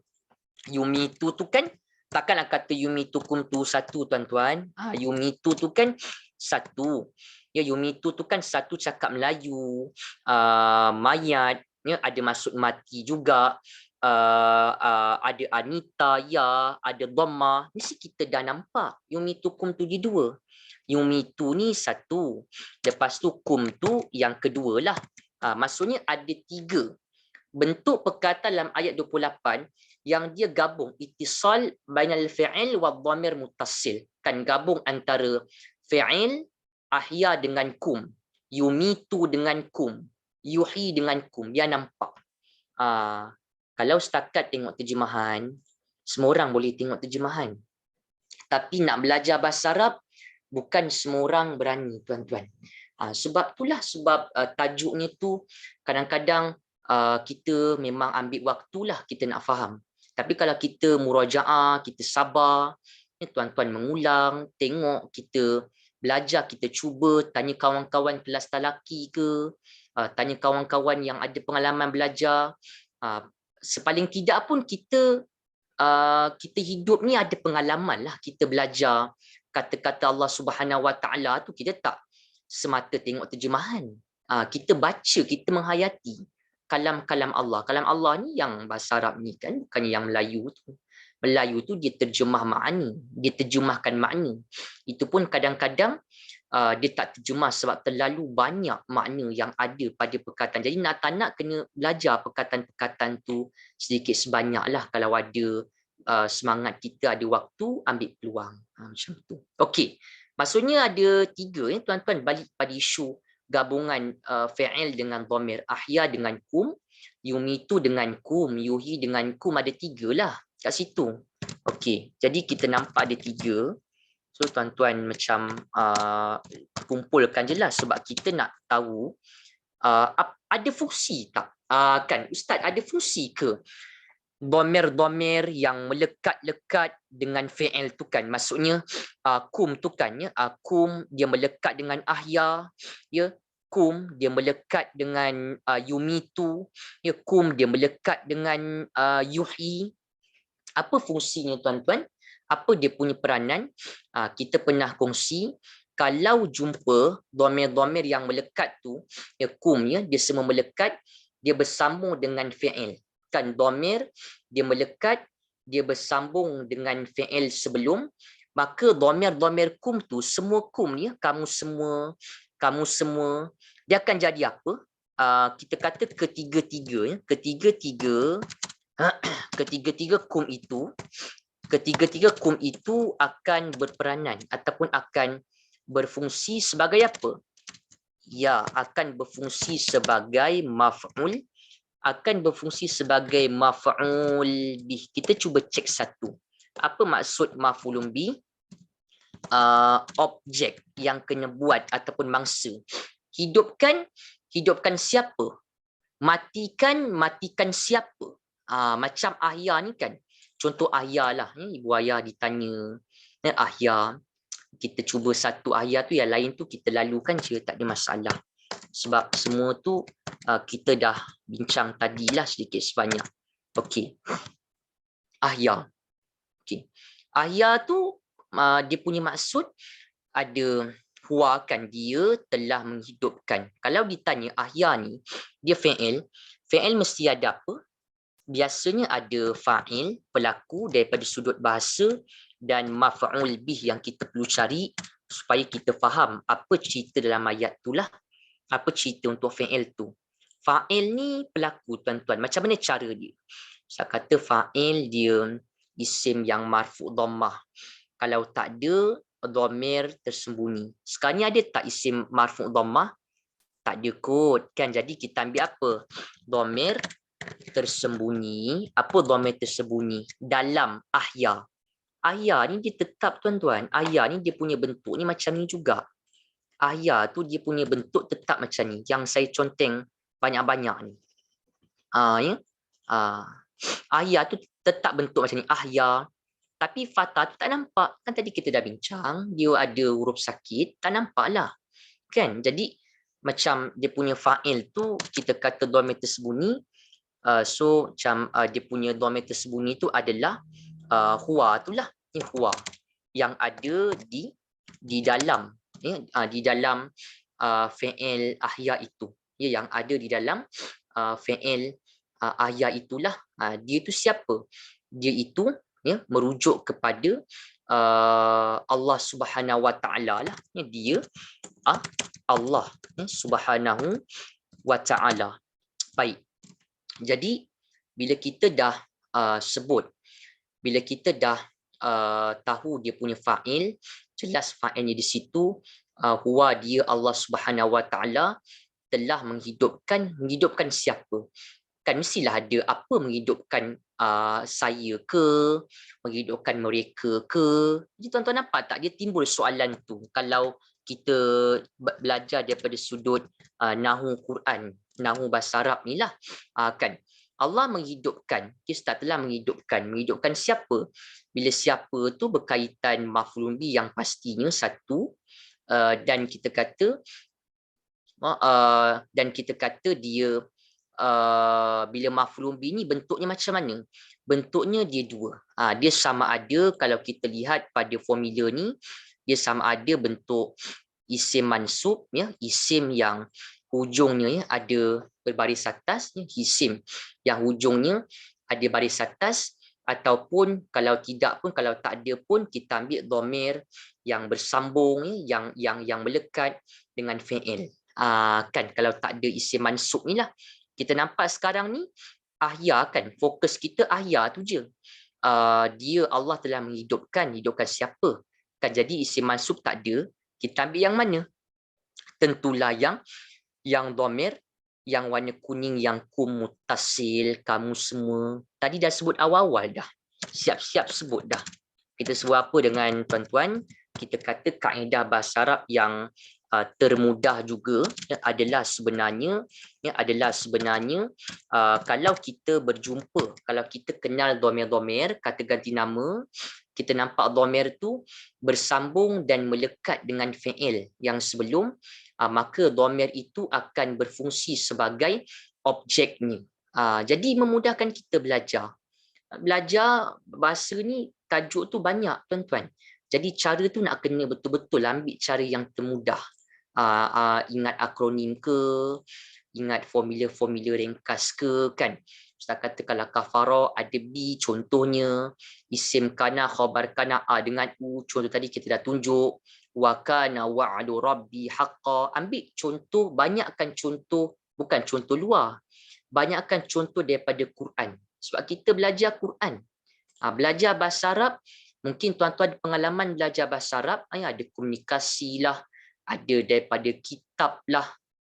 yumitu tu kan, takkanlah kata yumitukum tu satu tuan-tuan. Yumitu tu kan satu. Ya, yumitu tu kan satu, cakap Melayu, mayat, ya, ada maksud mati juga. Ada anita, ya, ada dhamma. Mesti kita dah nampak yumitukum tu di dua. Yumitu ni satu, lepas tu kum tu yang kedua lah. Maksudnya ada tiga bentuk perkataan dalam ayat 28 yang dia gabung ittisal bainal fi'il wa dhamir muttasil. Kan gabung antara fi'il ahya dengan kum, yumitu dengan kum, yuhi dengan kum. Dia nampak. Kalau setakat tengok terjemahan, semua orang boleh tengok terjemahan. Tapi nak belajar bahasa Arab, bukan semua orang berani tuan-tuan. Sebab itulah, sebab tajuknya tu kadang-kadang kita memang ambil waktulah kita nak faham. Tapi kalau kita murajaah, kita sabar, tuan-tuan mengulang, tengok, kita belajar, kita cuba, tanya kawan-kawan kelas talaki ke, tanya kawan-kawan yang ada pengalaman belajar. Sepaling tidak pun kita hidup ni ada pengalaman lah, kita belajar kata-kata Allah Subhanahu Wa Taala tu, kita tak semata tengok terjemahan. Kita baca, kita menghayati kalam-kalam Allah. Kalam Allah ni yang bahasa Arab ni kan, bukan yang Melayu tu. Melayu tu dia terjemah makna, dia terjemahkan makna. Itu pun kadang-kadang dia tak terjemah sebab terlalu banyak makna yang ada pada perkataan. Jadi nak tak nak kena belajar perkataan-perkataan tu sedikit sebanyak lah. Kalau ada semangat kita ada waktu, ambil peluang. Macam tu. Okey, maksudnya ada 3 ya tuan-tuan, balik pada isu gabungan fa'il dengan dhamir, ahya dengan kum, yumitu dengan kum, yuhi dengan kum, ada 3 lah kat situ. Okey, jadi kita nampak ada 3. So tuan-tuan macam kumpulkan je lah sebab kita nak tahu ada fungsi tak? Kan Ustaz, ada fungsi ke dhamir-dhamir yang melekat-lekat dengan fi'il tu kan? Maksudnya kum tu kan ya, kum dia melekat dengan ahya ya, kum dia melekat dengan yumitu ya, kum dia melekat dengan yuhi. Apa fungsinya tuan-tuan? Apa dia punya peranan? Kita pernah kongsi, kalau jumpa dhamir-dhamir yang melekat tu, ya kum ya, dia semua melekat, dia bersambung dengan fi'il. Kan dhamir dia melekat, dia bersambung dengan fi'il sebelum, maka dhamir-dhamir kum tu, semua kum ya, kamu semua, dia akan jadi apa? Kita kata ketiga-tiga ya, ketiga-tiga kum itu akan berperanan ataupun akan berfungsi sebagai apa? Ya, akan berfungsi sebagai maf'ul, akan berfungsi sebagai maf'ul bih. Kita cuba cek satu. Apa maksud maf'ulun bih? Objek yang kena buat ataupun mangsa. Hidupkan siapa? Matikan siapa? Macam ahya ni kan. Contoh ahya lah, ibu ayah ditanya ahya, kita cuba satu ahya tu, yang lain tu kita lalukan je, tak ada masalah. Sebab semua tu kita dah bincang tadilah sedikit sebanyak. Okey. Ahya. Okey. Ahya tu dia punya maksud ada huwa kan, dia telah menghidupkan. Kalau ditanya ahya ni dia fi'il mesti ada apa? Biasanya ada fa'il, pelaku daripada sudut bahasa, dan maf'ul bih yang kita perlu cari supaya kita faham apa cerita dalam ayat tu lah. Apa cerita untuk fa'il tu. Fa'il ni pelaku tuan-tuan. Macam mana cara dia? Saya kata fa'il dia isim yang marfu' dhammah. Kalau tak ada, dhamir tersembunyi. Sekarang ni ada tak isim marfu' dhammah? Tak ada kot kan. Jadi kita ambil apa? Dhamir tersembunyi. Apa dhamir tersembunyi? Dalam ahya. Ahya ni dia tetap tuan-tuan. Ahya ni dia punya bentuk ni macam ni juga. Ahya tu dia punya bentuk tetap macam ni. Yang saya conteng banyak-banyak ni. Ya. Ahya tu tetap bentuk macam ni. Ahya. Tapi fatha tu tak nampak. Kan tadi kita dah bincang. Dia ada huruf sakit. Tak nampak lah. Kan? Jadi macam dia punya fa'il tu kita kata dhamir tersembunyi. So macam dia punya dhamir tersembunyi tu adalah huwa tu lah, huwa yang ada di dalam ya, di dalam fi'il ahya itu ya, yang ada di dalam fi'il ahya itulah. Dia itu siapa? Dia itu ya merujuk kepada Allah Subhanahu wa taala lah ya, dia Allah ya, Subhanahu wa taala. Baik. Jadi bila kita dah sebut, bila kita dah tahu dia punya fa'il, jelas fa'ilnya di situ huwa, dia Allah Subhanahu wa taala telah menghidupkan siapa? Kan mestilah ada apa, menghidupkan saya ke, menghidupkan mereka ke. Jadi tuan-tuan nampak tak dia timbul soalan tu kalau kita belajar daripada sudut nahu Quran, nahu bahasa Arab ni lah. Kan Allah menghidupkan, kita telah menghidupkan siapa? Bila siapa tu berkaitan maf'ul bih yang pastinya satu, dan kita kata dia bila maf'ul bih ni bentuknya macam mana? Bentuknya dia dua. Dia sama ada, kalau kita lihat pada formula ni, dia sama ada bentuk isim mansub ya, isim yang hujungnya ya ada berbaris atas ya, isim yang hujungnya ada baris atas, ataupun kalau tidak pun, kalau tak ada pun, kita ambil dhamir yang bersambung, yang melekat dengan fi'il. Kan kalau tak ada isim mansub ni lah. Kita nampak sekarang ni ahya kan, fokus kita ahya tu je. Dia Allah telah hidupkan siapa? Kan jadi isim mansub tak ada, kita ambil yang mana? Tentulah yang dhamir yang warna kuning, yang kum mutasil, kamu semua. Tadi dah sebut awal-awal dah. Siap-siap sebut dah. Kita sebut apa dengan tuan-tuan? Kita kata kaedah bahasa Arab yang termudah juga adalah sebenarnya kalau kita berjumpa, kalau kita kenal dhamir-dhamir, kata ganti nama, kita nampak dhamir tu bersambung dan melekat dengan fi'il yang sebelum, maka dhamir itu akan berfungsi sebagai objeknya. Jadi memudahkan kita belajar. Belajar bahasa ni tajuk tu banyak tuan-tuan. Jadi cara tu nak kena betul-betul ambil cara yang termudah. Ingat akronim ke, ingat formula-formula ringkas ke kan. Ustaz kata kalau kafara ada B contohnya, isim kana, khabar kana A dengan U, contoh tadi kita dah tunjuk, wa kana wa'du rabbi haqqa. Ambil contoh, banyakkan contoh, bukan contoh luar, banyakkan contoh daripada Quran. Sebab kita belajar Quran, belajar bahasa Arab, mungkin tuan-tuan pengalaman belajar bahasa Arab, ada komunikasi lah, ada daripada kitab lah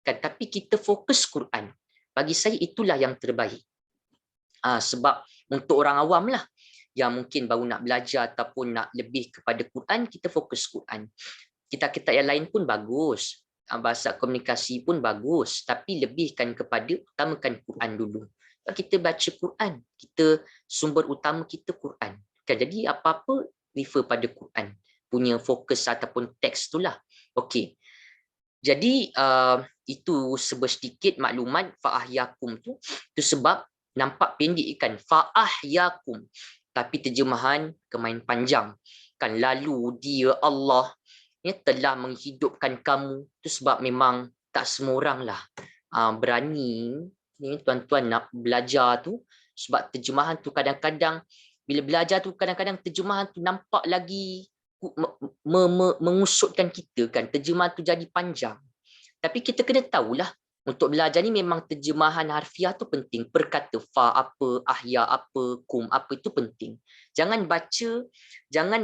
kan, tapi kita fokus Quran. Bagi saya itulah yang terbaik. Sebab untuk orang awam lah yang mungkin baru nak belajar ataupun nak lebih kepada Quran, kita fokus Quran. Kitab-kitab yang lain pun bagus, bahasa komunikasi pun bagus, tapi lebihkan kepada utamakan Quran dulu. Kita baca Quran, kita sumber utama kita Quran kan, jadi apa-apa refer pada Quran punya fokus ataupun teks itulah. Okey. Jadi itu sedikit maklumat fa'ahyakum tu sebab nampak pendek kan, fa'ahyakum, tapi terjemahan kemain panjang kan. Lalu dia Allah telah menghidupkan kamu, tu sebab memang tak semua orang lah berani ni tuan-tuan nak belajar tu, sebab terjemahan tu kadang-kadang bila belajar tu kadang-kadang terjemahan tu nampak lagi mengusutkan kita kan, terjemahan tu jadi panjang. Tapi kita kena tahulah untuk belajar ni memang terjemahan harfiah tu penting. Perkata fa apa, ahya apa, kum apa, itu penting. Jangan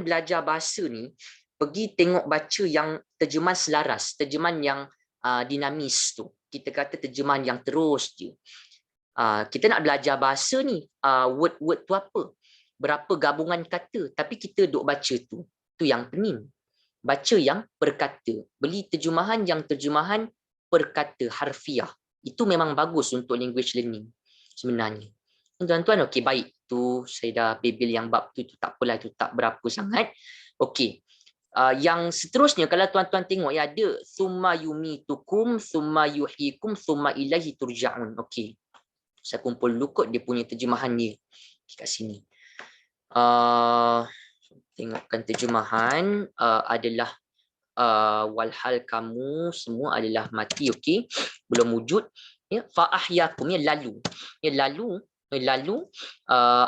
belajar bahasa ni pergi tengok baca yang terjemahan selaras, terjemahan yang dinamis tu. Kita kata terjemahan yang terus je. Kita nak belajar bahasa ni, word-word tu apa, berapa gabungan kata, tapi kita duk baca tu. Tu yang pening. Baca yang perkata. Beli terjemahan yang terjemahan perkata harfiah. Itu memang bagus untuk language learning sebenarnya. Tuan-tuan, okey, baik. Tu saya dah bebel yang bab tu tak apalah, itu tak berapa sangat. Okey. Yang seterusnya kalau tuan-tuan tengok ada summa yumitukum summa yuhyikum summa ilaihi turja'un. Okey. Saya kumpul dulu kot dia punya terjemahan dia kat sini. Tengokkan terjemahan adalah walhal kamu semua adalah mati. Okey, belum wujud ya. Fa ahyakum ya, lalu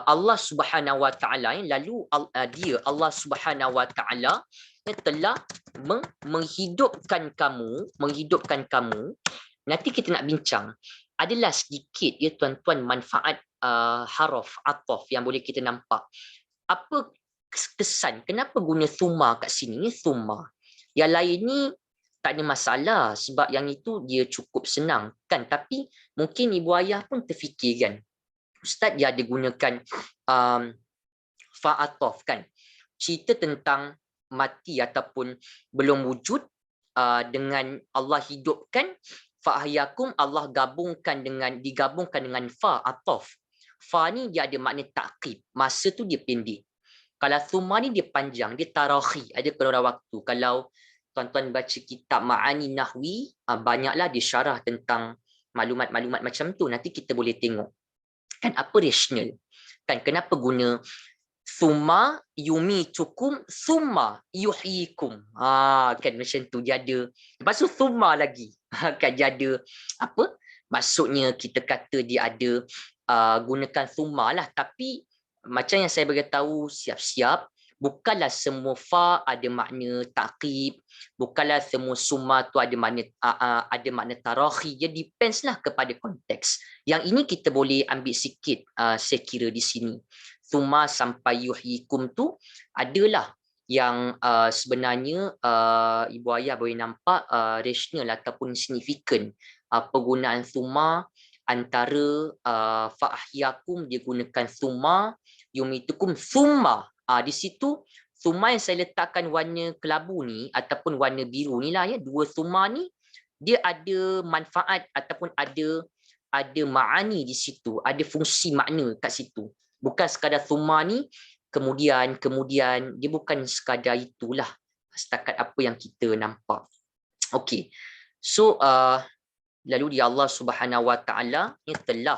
Allah Subhanahu wa taala lalu dia Allah Subhanahu wa taala telah menghidupkan kamu. Nanti kita nak bincang adalah sedikit ya tuan-tuan manfaat haraf ataf yang boleh kita nampak. Apa kesan kenapa guna thumma kat sini? Thumma yang lain ni tak ada masalah sebab yang itu dia cukup senang kan, tapi mungkin ibu ayah pun terfikir kan, ustaz dia ada gunakan fa'ataf kan, cerita tentang mati ataupun belum wujud dengan Allah hidupkan, fa'ahyakum Allah digabungkan dengan fa'ataf. Fa ni dia ada makna ta'qib, masa tu dia pendek. Kalau thumma ni dia panjang, dia tarakhi, ada keluar waktu. Kalau tuan-tuan baca kitab Ma'ani Nahwi, banyaklah dia syarah tentang maklumat-maklumat macam tu. Nanti kita boleh tengok kan apa rasional. Kan kenapa guna thumma yumitukum thumma yuhyikum. Kan macam tu dia ada. Lepas tu thumma lagi. Kan dia ada apa? Maksudnya kita kata dia ada gunakan thumma lah, tapi macam yang saya beritahu siap-siap, bukanlah semua fa ada makna ta'qib, bukanlah semua summa tu ada makna tarakhi. Dia depends lah kepada konteks. Yang ini kita boleh ambil sikit saya kira di sini. Summa sampai yuhyikum tu adalah yang sebenarnya ibu ayah boleh nampak rasional ataupun signifikan penggunaan summa antara fa'ahyakum dia gunakan summa, yumitukum summa. Di situ summa yang saya letakkan warna kelabu ni ataupun warna biru ni lah ya, dua summa ni dia ada manfaat ataupun ada ma'ani di situ, ada fungsi makna kat situ. Bukan sekadar summa ni kemudian dia bukan sekadar itulah setakat apa yang kita nampak. Okey. So lalu dia Allah Subhanahu Wa Taala telah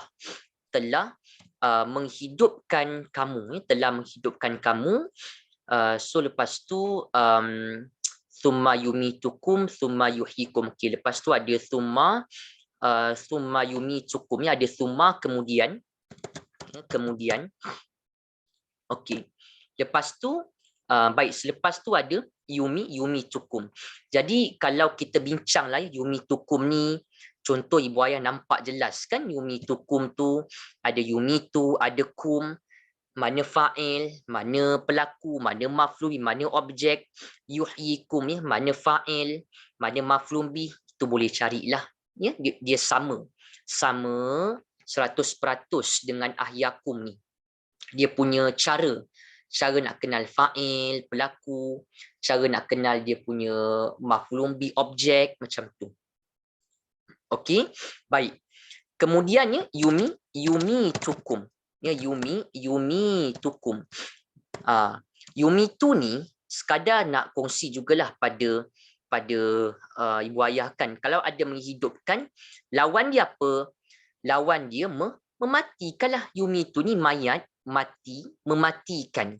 menghidupkan kamu, telah menghidupkan kamu. So lepas tu summa yumitukum summa yuhyikum. Okay, lepas tu ada summa yumitukum, ni ada summa kemudian. Okey. Lepas tu baik, selepas tu ada yumitukum. Jadi kalau kita bincang lah yumitukum ni, contoh ibu ayah nampak jelas kan, yumitukum tu ada yumitu, ada kum, mana fa'il, mana pelaku, mana maf'ul, mana objek. Yuhyikum ni mana fa'il, mana maf'ul bih, itu boleh carilah ya, dia sama 100% dengan ahyakum ni. Dia punya cara nak kenal fa'il, pelaku, cara nak kenal dia punya maf'ul bih, objek, macam tu. Okey, baik. Kemudiannya yumitukum. Ya, yumitukum. Yumi tu ni sekadar nak kongsi jugalah pada ibu ayah kan. Kalau ada menghidupkan, lawan dia apa? Lawan dia mematikan lah. Yumi tu ni mayat, mati, mematikan.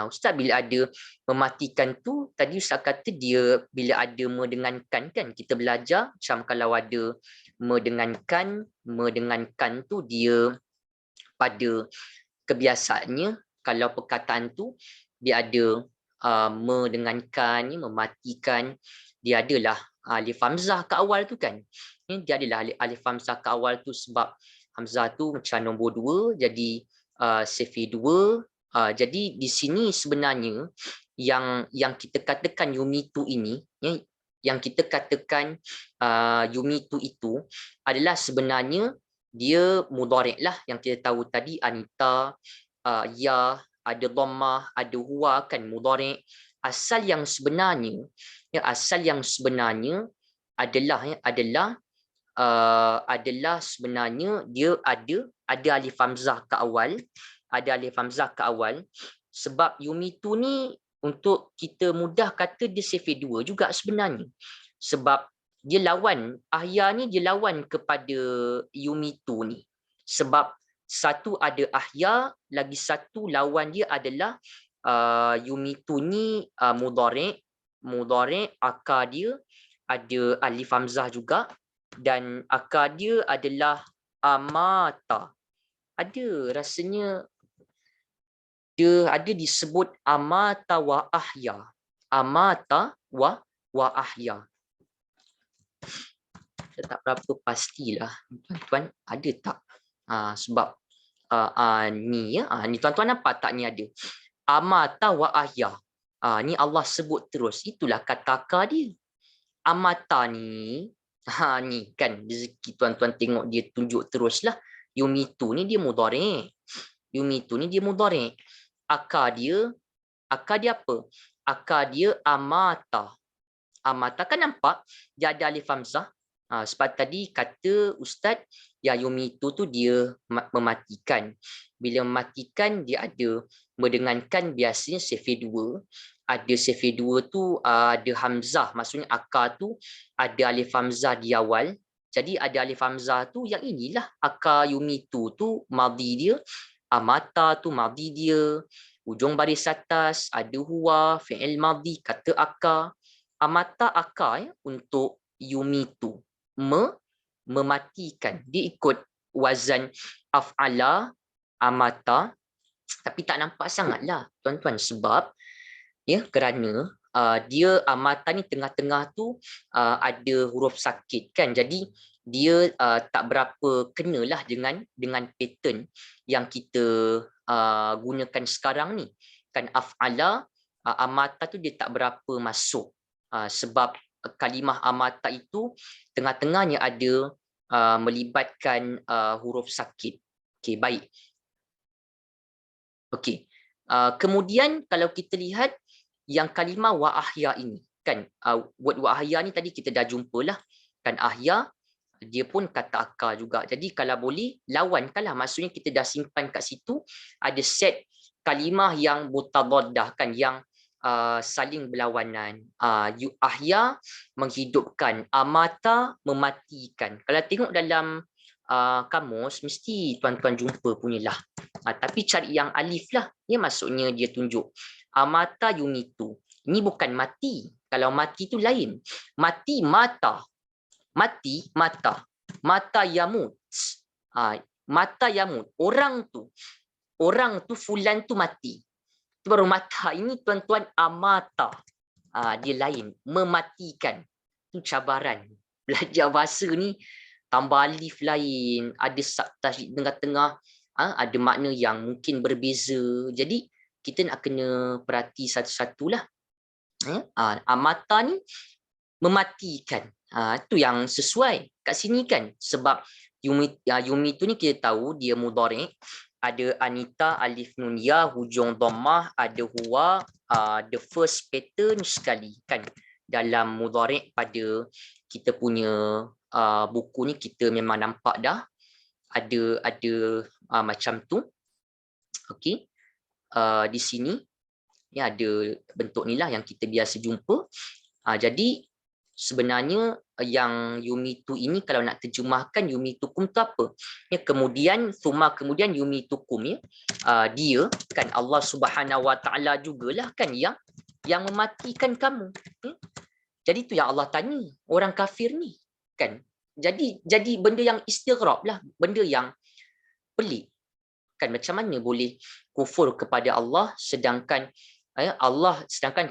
Ustaz bila ada mematikan tu, tadi Ustaz kata dia bila ada mendengankan kan, kita belajar macam kalau ada mendengankan tu dia pada kebiasaannya kalau perkataan tu dia ada mendengankan, mematikan, dia adalah alif hamzah ke awal tu kan. Dia adalah alif hamzah ke awal tu sebab hamzah tu macam nombor 2 jadi sifir 2. Jadi di sini sebenarnya yang kita katakan yumitu ini ya, yang kita katakan yumitu itu adalah sebenarnya dia mudhari' lah, yang kita tahu tadi Anita, ya, ada dhammah, ada huwa kan mudhari'. Asal yang sebenarnya adalah sebenarnya dia ada alif hamzah ke awal, sebab yumitu ni untuk kita mudah kata dia sifir 2 juga sebenarnya, sebab dia lawan ahya ni, dia lawan kepada yumitu ni, sebab satu ada ahya, lagi satu lawan dia adalah yumitu ni mudhari', akar dia ada alif hamzah juga, dan akar dia adalah amata. Ada rasanya dia ada disebut amata wa ahya. Amata wa ahya. Saya tak berapa pastilah tuan-tuan ada tak sebab ni ya, ni tuan-tuan nampak tak ni ada amata wa ahya. Ni Allah sebut terus, itulah kata akar dia. Amata ni ni kan rezeki tuan-tuan tengok dia tunjuk teruslah. Yumitu ni dia mudhari'. Akar dia apa? Akar dia amata. Amata kan nampak dia ada alif hamzah. Sebab tadi kata Ustaz, ya yumitu tu dia mematikan. Bila mematikan dia ada mendengankan, biasanya sifir 2. Ada sifir 2 tu ada hamzah, maksudnya akar tu ada alif hamzah di awal. Jadi ada alif hamzah tu, yang inilah akar yumitu tu madhi dia. Amata tu madhi dia. Ujung baris atas ada huwa, fi'il madhi, kata akar. Amata akar ya, untuk yumitu, mematikan. Dia ikut wazan af'ala, amata, Tapi tak nampak sangatlah tuan-tuan, sebab ya kerana dia mata ni tengah-tengah tu ada huruf sakit kan, jadi dia tak berapa kenalah dengan pattern yang kita gunakan sekarang ni kan. Af'ala amata tu dia tak berapa masuk sebab kalimah amata itu tengah-tengahnya ada melibatkan huruf sakit. Okey, baik. Okey. Kemudian kalau kita lihat yang kalimah wa ahya ini kan, word wa ahya ni tadi kita dah jumpalah kan. Ahya dia pun kata akar juga. Jadi kalau boleh lawankanlah, maksudnya kita dah simpan kat situ ada set kalimah yang mutadaddah kan, yang saling berlawanan. Ahya menghidupkan, amata mematikan. Kalau tengok dalam kamus mesti tuan-tuan jumpa punyalah. Tapi cari yang alif lah, ya, maksudnya dia tunjuk amata yumitu. Ini bukan mati. Kalau mati tu lain. Mati mata. Mati mata. Mata yamut. Mata yamut. Orang tu fulan tu mati. Itu baru mata. Ini tuan-tuan amata. Dia lain. Mematikan. Itu cabaran. Belajar bahasa ni tambah alif lain. Ada subtasydid tengah-tengah. Ada makna yang mungkin berbeza. Jadi kita nak kena perhati satu-satulah. Amata ni mematikan. Itu yang sesuai kat sini kan. Sebab Yumi tu ni kita tahu dia mudhari'. Ada Anita, alif nun ya, hujung dhammah, ada huwa, the first pattern sekali kan. Dalam mudhari' pada kita punya buku ni kita memang nampak dah ada macam tu. Okey. Di sini ni ada bentuk ni lah yang kita biasa jumpa. Jadi sebenarnya yang yumitu ini kalau nak terjemahkan yumitukum tu apa? Ya, kemudian summa kemudian yumitukum ya. Dia kan Allah Subhanahu Wa Taala jugalah kan yang mematikan kamu. Ya? Jadi tu yang Allah tanya orang kafir ni kan. Jadi benda yang istighrab lah, benda yang pelik. Kan macam mana boleh kufur kepada Allah sedangkan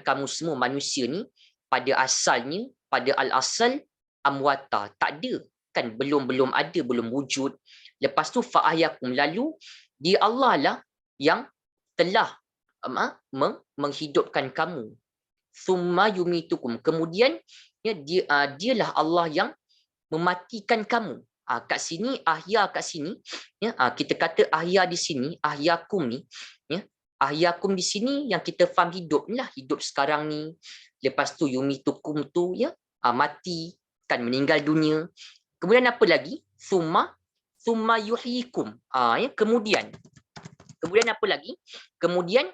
kamu semua manusia ni pada asalnya, pada al-asal amwata, tak ada kan, belum ada, belum wujud. Lepas tu fa'ahyakum, lalu dia Allah lah yang telah menghidupkan kamu. Summa yumitukum, kemudian ya, dialah Allah yang mematikan kamu. Kat sini ahya, kat sini ya, kita kata ahya di sini, ahyakum ni ya, ahyakum di sini yang kita faham hidup ni lah, hidup sekarang ni. Lepas tu yumitukum tu ya, mati kan, meninggal dunia. Kemudian apa lagi? Summa yuhyikum. Ya, kemudian apa lagi? Kemudian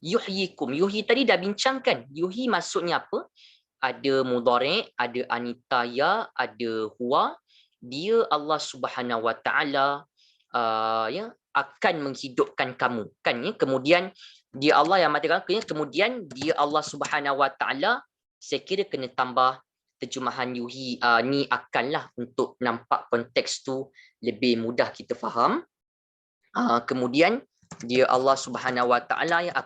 yuhyikum. Yuhyi tadi dah bincangkan. Yuhyi maksudnya apa? Ada mudhari', ada anita ya, ada huwa. Dia Allah Subhanahu Wa Taala ya akan menghidupkan kamu kan ya. Kemudian dia Allah yang matikan, kemudian dia Allah Subhanahu Wa Taala, saya kira kena tambah terjemahan yuhi ni akanlah untuk nampak konteks tu lebih mudah kita faham. Kemudian dia Allah Subhanahu Wa Taala yang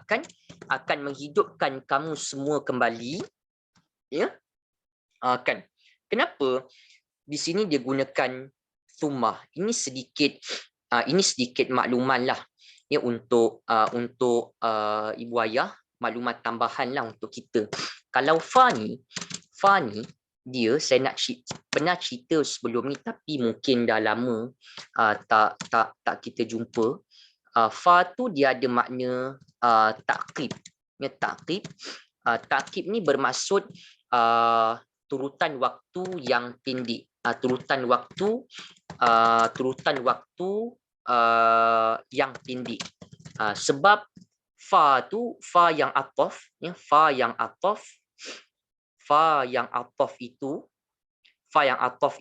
akan menghidupkan kamu semua kembali ya. Kan kenapa di sini dia gunakan thumma? Ini sedikit makluman lah ya untuk ibu ayah, maklumat tambahan lah untuk kita. Kalau fa ni dia saya pernah cerita sebelum ni tapi mungkin dah lama tak kita jumpa. Fa tu dia ada makna ta'qib. Ya, ta'qib. Ta'qib ni bermaksud turutan waktu yang pendek. Turutan waktu yang pendek. Sebab fa yang ataf ya, fa yang ataf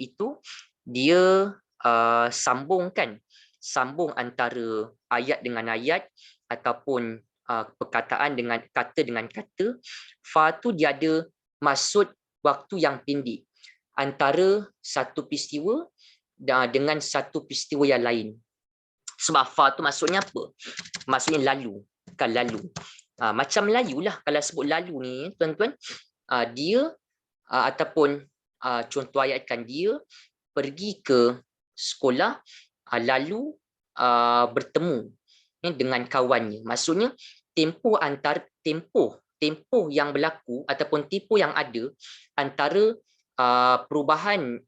itu dia sambung antara ayat dengan ayat ataupun perkataan dengan kata. Fa tu dia ada maksud waktu yang pendek antara satu peristiwa dengan satu peristiwa yang lain. Sebab fa tu maksudnya apa? Maksudnya lalu. Kan lalu. Macam Melayu lah. Kalau sebut lalu ni, tuan-tuan, dia ataupun contoh ayat kan, dia pergi ke sekolah, lalu bertemu dengan kawannya. Maksudnya tempoh yang berlaku ataupun tempoh yang ada antara perubahan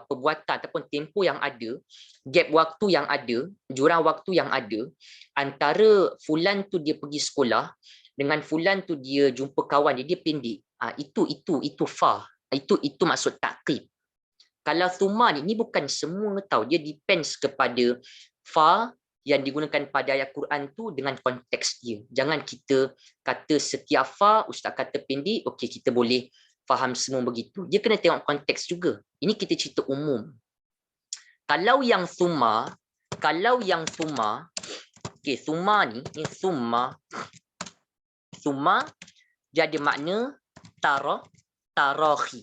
perbuatan ataupun tempoh yang ada, gap waktu yang ada, jurang waktu yang ada antara fulan tu dia pergi sekolah dengan fulan tu dia jumpa kawan dia pendek. Itu fa. Itu maksud takrib. Kalau thumma ni bukan semua tahu, dia depends kepada fa yang digunakan pada ayat Quran tu dengan konteks dia. Jangan kita kata setiap fa ustaz kata pendek, okey kita boleh faham semua begitu. Dia kena tengok konteks juga. Ini kita cerita umum. Kalau yang thumma, okey thumma ni thumma dia ada makna tarahi.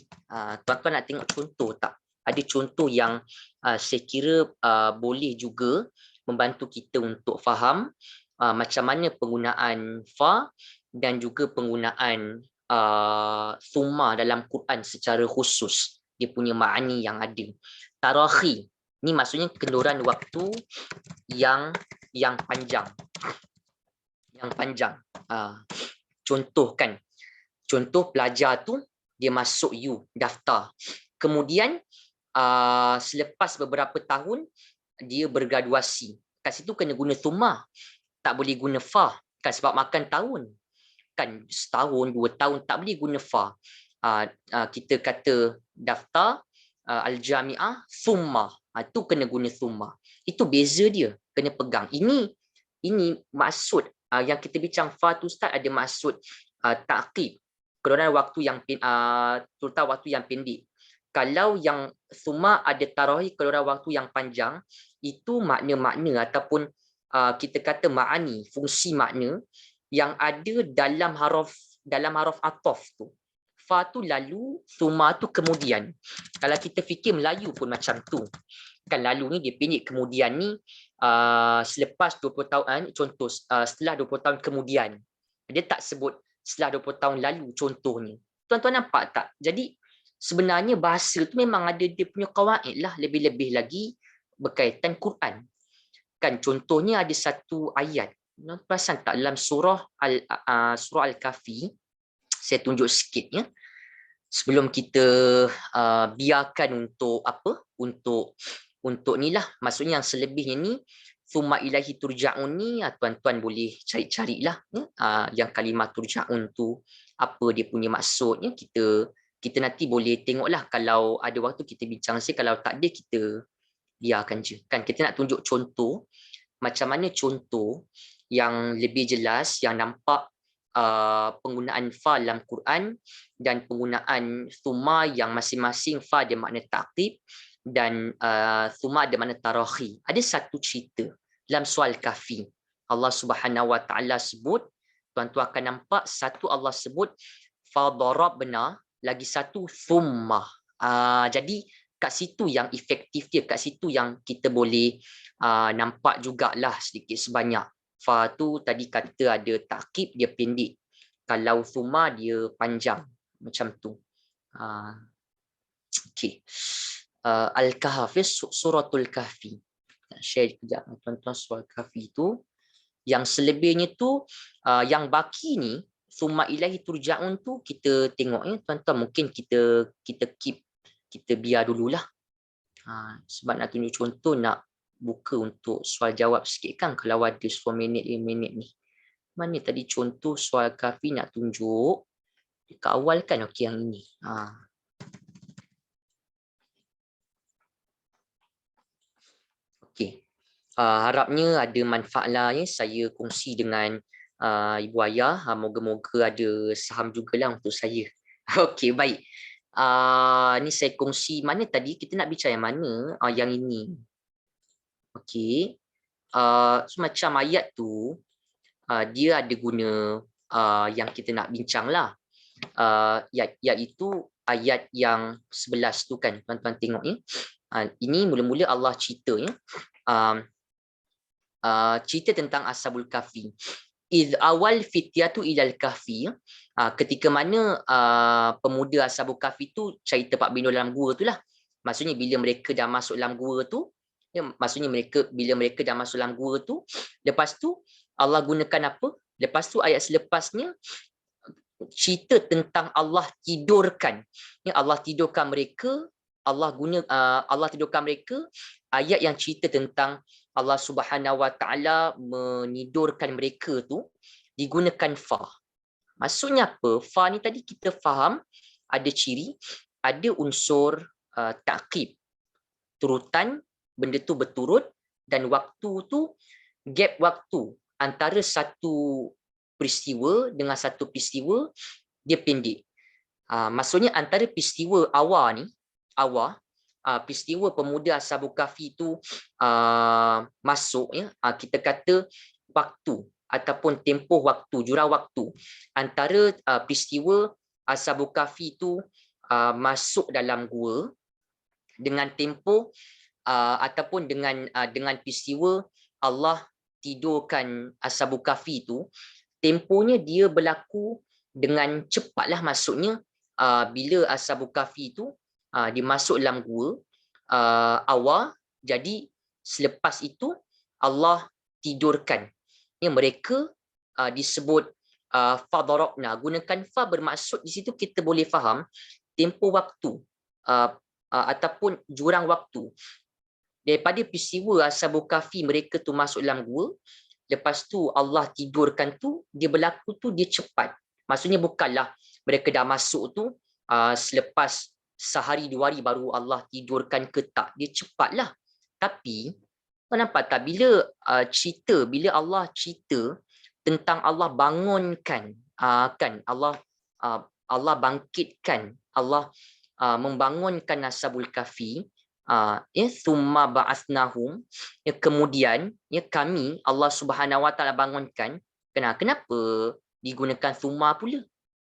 Tuan-tuan nak tengok contoh tak? Ada contoh yang saya kira boleh juga membantu kita untuk faham macam mana penggunaan fa dan juga penggunaan thumma dalam Quran secara khusus. Dia punya makni yang ada. Tarahi ni maksudnya kenduran waktu yang panjang. Yang panjang. Contoh kan. Contoh pelajar tu dia masuk daftar. Kemudian selepas beberapa tahun dia bergraduasi. Kat situ kena guna thumma. Tak boleh guna fa. Kan sebab makan tahun. Kan setahun, 2 tahun tak boleh guna fa. Kita kata daftar al-jami'ah thumma. Itu kena guna thumma. Itu beza dia. Kena pegang. Ini maksud yang kita bincang fa tu Ustaz ada maksud ta'qib. Keluaran waktu yang terutama waktu yang pendek. Kalau yang thumma ada tarahi keluaran waktu yang panjang, itu makna-makna ataupun kita kata ma'ani, fungsi makna yang ada dalam haraf ataf tu. Fa tu lalu, thumma tu kemudian. Kalau kita fikir Melayu pun macam tu. Kan lalu ni dia pendek, kemudian ni selepas 20 tahun, contoh setelah 20 tahun kemudian. Dia tak sebut setelah 20 tahun lalu contohnya. Tuan-tuan nampak tak? Jadi sebenarnya bahasa tu memang ada dia punya qawaid lah, lebih-lebih lagi berkaitan Quran. Kan contohnya ada satu ayat. Perasan tak dalam surah Al-Kahfi, saya tunjuk sikit ya. Sebelum kita biarkan untuk apa? Untuk ni lah, maksudnya yang selebihnya ni thumma ilaihi turja'un ni tuan-tuan boleh cari-carilah yang kalimah turja'un tu apa dia punya maksudnya. Kita nanti boleh tengoklah kalau ada waktu kita bincang sikit, kalau tak ada kita biarkan je. Kan kita nak tunjuk contoh macam mana contoh yang lebih jelas yang nampak penggunaan fa dalam Quran dan penggunaan thumma yang masing-masing fa dia makna ta'qib dan thumma ada makna tarahi. Ada satu cerita dalam surah Al-Kahfi. Allah Subhanahu Wa Taala sebut, tuan-tuan akan nampak satu Allah sebut fa darabna, lagi satu thumma. Jadi kat situ yang efektif dia, kat situ yang kita boleh nampak jugalah sedikit sebanyak. Fa tu tadi kata ada ta'qib, dia pendek. Kalau thumma dia panjang macam tu. Okey. Al-Kahfi, suratul Kahfi. Share kejap tuan-tuan surah Kahfi tu. Yang selebihnya tu yang baki ni thumma ilaihi turja'un tu kita tengok ya tuan-tuan, mungkin kita keep, kita biar dululah. Sebab nak tunjuk contoh, nak buka untuk soal jawab sikit kan, kalau ada 10 minit 5 minit ni. Mana tadi contoh soal Kahfi nak tunjuk dekat awal kan. Okey yang ini. Okey. Harapnya ada manfaat lah ya saya kongsi dengan ibu ayah. Moga-moga ada saham jugalah untuk saya. Okey, baik. Ni saya kongsi mana tadi kita nak bincang yang mana? Yang ini. Okey. So, macam ayat tu dia ada guna yang kita nak bincang lah. Iaitu ayat yang 11 tu kan. Tuan-tuan tengok ya. Ini mula-mula Allah cerita ya. cerita tentang Ashabul Kahfi. Iz awal fityatu ilal kahfi, ketika mana pemuda Ashabul Kahfi tu cari tempat berlindung dalam gua tu lah. Maksudnya bila mereka dah masuk dalam gua tu, maksudnya bila mereka dah masuk dalam gua tu, lepas tu Allah gunakan apa? Lepas tu ayat selepasnya cerita tentang Allah tidurkan. Allah tidurkan mereka, Allah tidurkan mereka, ayat yang cerita tentang Allah Subhanahu Wa Taala menidurkan mereka tu digunakan fa. Maksudnya apa? Fa ni tadi kita faham ada ciri, ada unsur ta'qib. Turutan, benda tu berturut, dan waktu tu, gap waktu antara satu peristiwa dengan satu peristiwa dia pendek. Maksudnya antara peristiwa awal ni, peristiwa pemuda Ashabul Kahfi itu masuk, kita kata waktu ataupun tempoh waktu, jurang waktu antara peristiwa Ashabul Kahfi itu masuk dalam gua dengan tempoh ataupun dengan peristiwa Allah tidurkan Ashabul Kahfi itu, tempohnya dia berlaku dengan cepatlah. Maksudnya bila Ashabul Kahfi itu dia masuk dalam gua awal, jadi selepas itu Allah tidurkan mereka. Disebut fadarabna, gunakan fa bermaksud di situ kita boleh faham tempoh waktu ataupun jurang waktu daripada peristiwa Ashabul Kahfi mereka tu masuk dalam gua, lepas tu Allah tidurkan tu, dia berlaku tu dia cepat. Maksudnya bukanlah mereka dah masuk tu selepas sehari 2 hari baru Allah tidurkan ke tak, dia cepatlah. Tapi nampak tak bila bila Allah cerita tentang Allah bangunkan, kan Allah bangkitkan, Allah membangunkan Ashabul Kahfi, thumma ba'athnahum, kemudian kami Allah Subhanahu Wa Taala bangunkan. Kenapa digunakan thumma pula?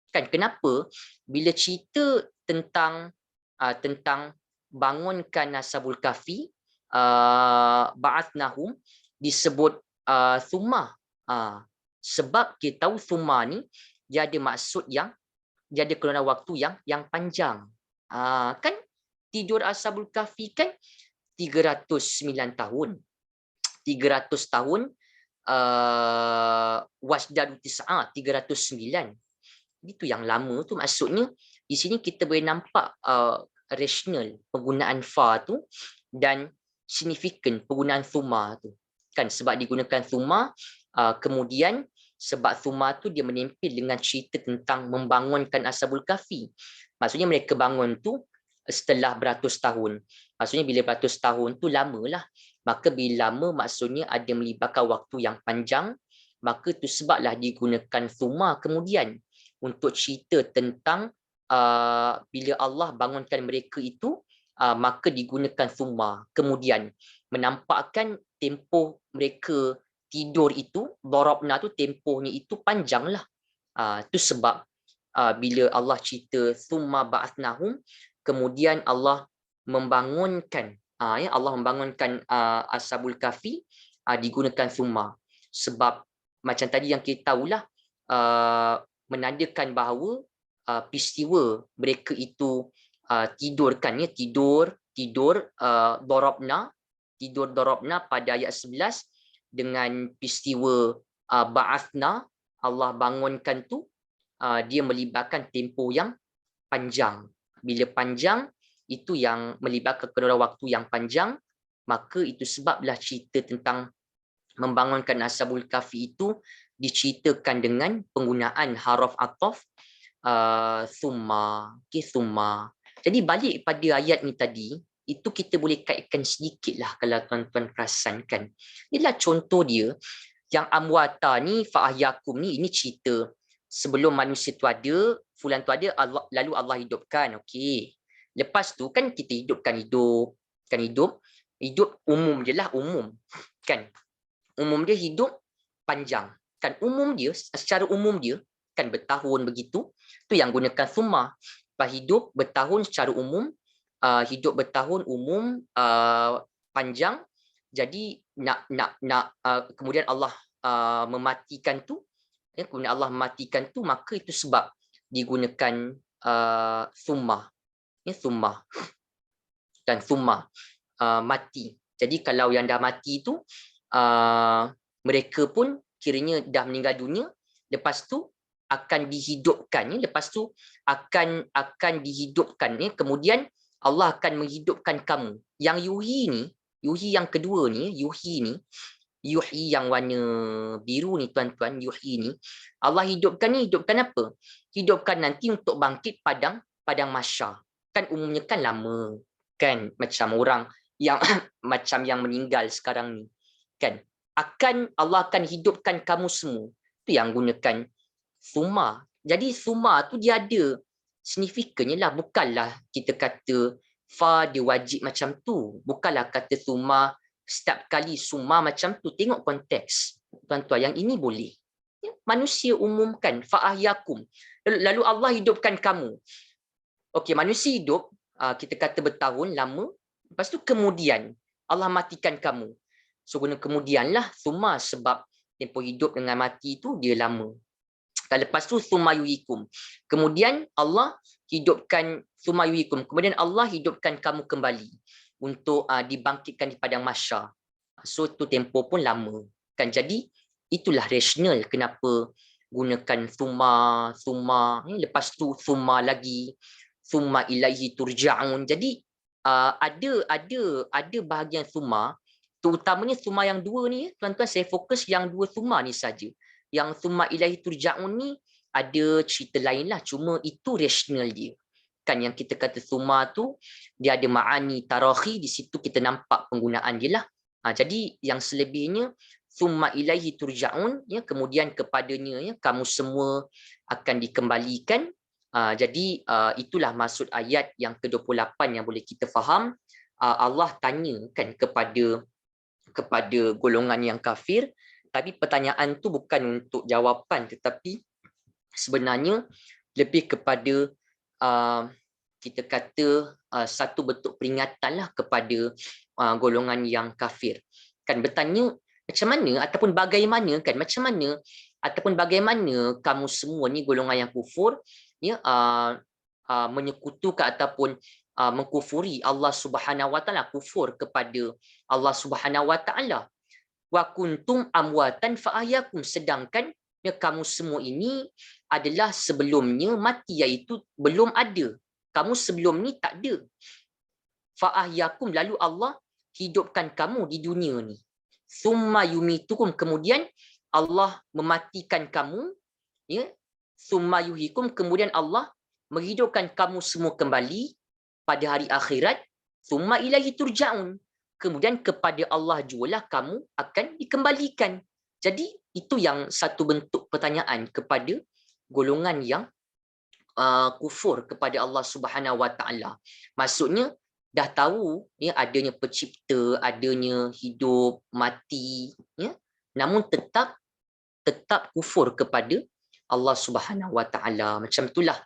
Kan kenapa bila cerita tentang bangunkan Ashabul Kahfi, ba'athnahum disebut thumma? Sebab kita tahu thumma ni dia ada maksud dia ada kurungan waktu yang panjang. Kan tidur Ashabul Kahfi kan 309 tahun. 300 tahun wasdadu tis'a, 309. Itu yang lama tu. Maksudnya di sini kita boleh nampak rasional penggunaan fa tu dan signifikan penggunaan thumma tu. Kan sebab digunakan thumma, kemudian sebab thumma tu dia menempel dengan cerita tentang membangunkan Ashabul Kahfi. Maksudnya mereka bangun tu setelah beratus tahun. Maksudnya bila beratus tahun tu lamalah. Maka bila lama maksudnya ada melibatkan waktu yang panjang, maka tu sebablah digunakan thumma kemudian untuk cerita tentang bila Allah bangunkan mereka itu, maka digunakan thumma kemudian, menampakkan tempoh mereka tidur itu, darabna tu tempohnya itu panjanglah. Tu sebab bila Allah cerita thumma ba'athnahum, kemudian Allah membangunkan, Allah membangunkan Ashabul Kahfi, digunakan thumma. Sebab macam tadi yang kita tahulah, menandakan bahawa peristiwa mereka itu tidurkan, tidur darabna pada ayat 11 dengan peristiwa ba'athna, Allah bangunkan tu, dia melibatkan tempoh yang panjang. Bila panjang itu yang melibatkan kurungan waktu yang panjang, maka itu sebablah cerita tentang membangunkan Ashabul Kahfi itu diceritakan dengan penggunaan haraf ataf thumma. Jadi balik pada ayat ni tadi, itu kita boleh kaitkan sedikit lah kalau tuan-tuan perasankan. Inilah contoh dia, yang amwata ni, fa'ahyakum ni, ini cerita sebelum manusia tu ada, fulan tu ada, lalu Allah hidupkan. Okey. Lepas tu kan kita hidupkan hidup umum je lah, umum. Kan? Umum dia hidup panjang. Kan umum dia, secara umum dia, kan bertahun begitu. Tu yang gunakan thumma. Hidup bertahun secara umum, hidup bertahun umum, panjang. Jadi kemudian Allah mematikan tu, kemudian Allah mematikan tu, maka itu sebab digunakan summa, summa dan summa mati. Jadi kalau yang dah mati tu mereka pun kiranya dah meninggal dunia, lepas tu akan dihidupkan, lepas tu akan dihidupkan, kemudian Allah akan menghidupkan kamu. Yang yuhi yang kedua ni, yuhi yang warna biru ni tuan-tuan, yuhi ni, Allah hidupkan apa? Hidupkan nanti untuk bangkit padang mahsyar. Kan umumnya kan lama, kan macam orang yang macam yang meninggal sekarang ni, kan Allah akan hidupkan kamu semua. Itu yang gunakan summa. Jadi summa tu dia ada signifikannya lah, bukanlah kita kata fa dia wajib macam tu, bukanlah kata summa setiap kali summa macam tu. Tengok konteks tuan-tuan, yang ini boleh manusia umumkan, fa ahyakum, lalu Allah hidupkan kamu. Okey, manusia hidup kita kata bertahun lama, lepas tu kemudian Allah matikan kamu. So guna kemudian lah summa, sebab tempoh hidup dengan mati tu dia lama. Dan lepas tu summa yuhikum, kemudian Allah hidupkan, summa yuhikum, kemudian Allah hidupkan kamu kembali untuk dibangkitkan di padang mahsyar. So tu tempoh pun lama, kan. Jadi itulah rasional kenapa gunakan summa, lepas tu summa lagi, summa ilaihi turja'un. Jadi ada bahagian summa, terutamanya summa yang dua ni tuan-tuan, saya fokus yang dua summa ni saja. Yang summa ilaihi turja'un ni ada cerita lain lah, cuma itu rasional dia, kan. Yang kita kata summa tu dia ada ma'ani tarakhi, di situ kita nampak penggunaan dia lah. Jadi yang selebihnya summa ilaihi turja'un, kemudian kepadanya kamu semua akan dikembalikan. Jadi itulah maksud ayat yang ke-28 yang boleh kita faham. Allah tanya kan kepada golongan yang kafir, tapi pertanyaan tu bukan untuk jawapan, tetapi sebenarnya lebih kepada kita kata satu bentuk peringatan lah kepada golongan yang kafir, kan. Bertanya macam mana ataupun bagaimana, kan, macam mana ataupun bagaimana kamu semua ni golongan yang kufur, menyekutukan ataupun mengkufuri Allah Subhanahu Wa Taala, kufur kepada Allah Subhanahu Wa Taala. Wa kuntum amwatan fa ahyakum, sedangkan kamu semua ini adalah sebelumnya mati, iaitu belum ada. Kamu sebelum ni tak ada. Fa ahyakum, lalu Allah hidupkan kamu di dunia ni. Summa yumitukum, kemudian Allah mematikan kamu, summa yuhikum, kemudian Allah menghidupkan kamu semua kembali pada hari akhirat. Summa ilaihi turja'un, kemudian kepada Allah jualah kamu akan dikembalikan. Jadi itu yang satu bentuk pertanyaan kepada golongan yang kufur kepada Allah Subhanahu Wa Taala. Maksudnya dah tahu adanya pencipta, adanya hidup mati, namun tetap kufur kepada Allah Subhanahu Wa Taala. Macam itulah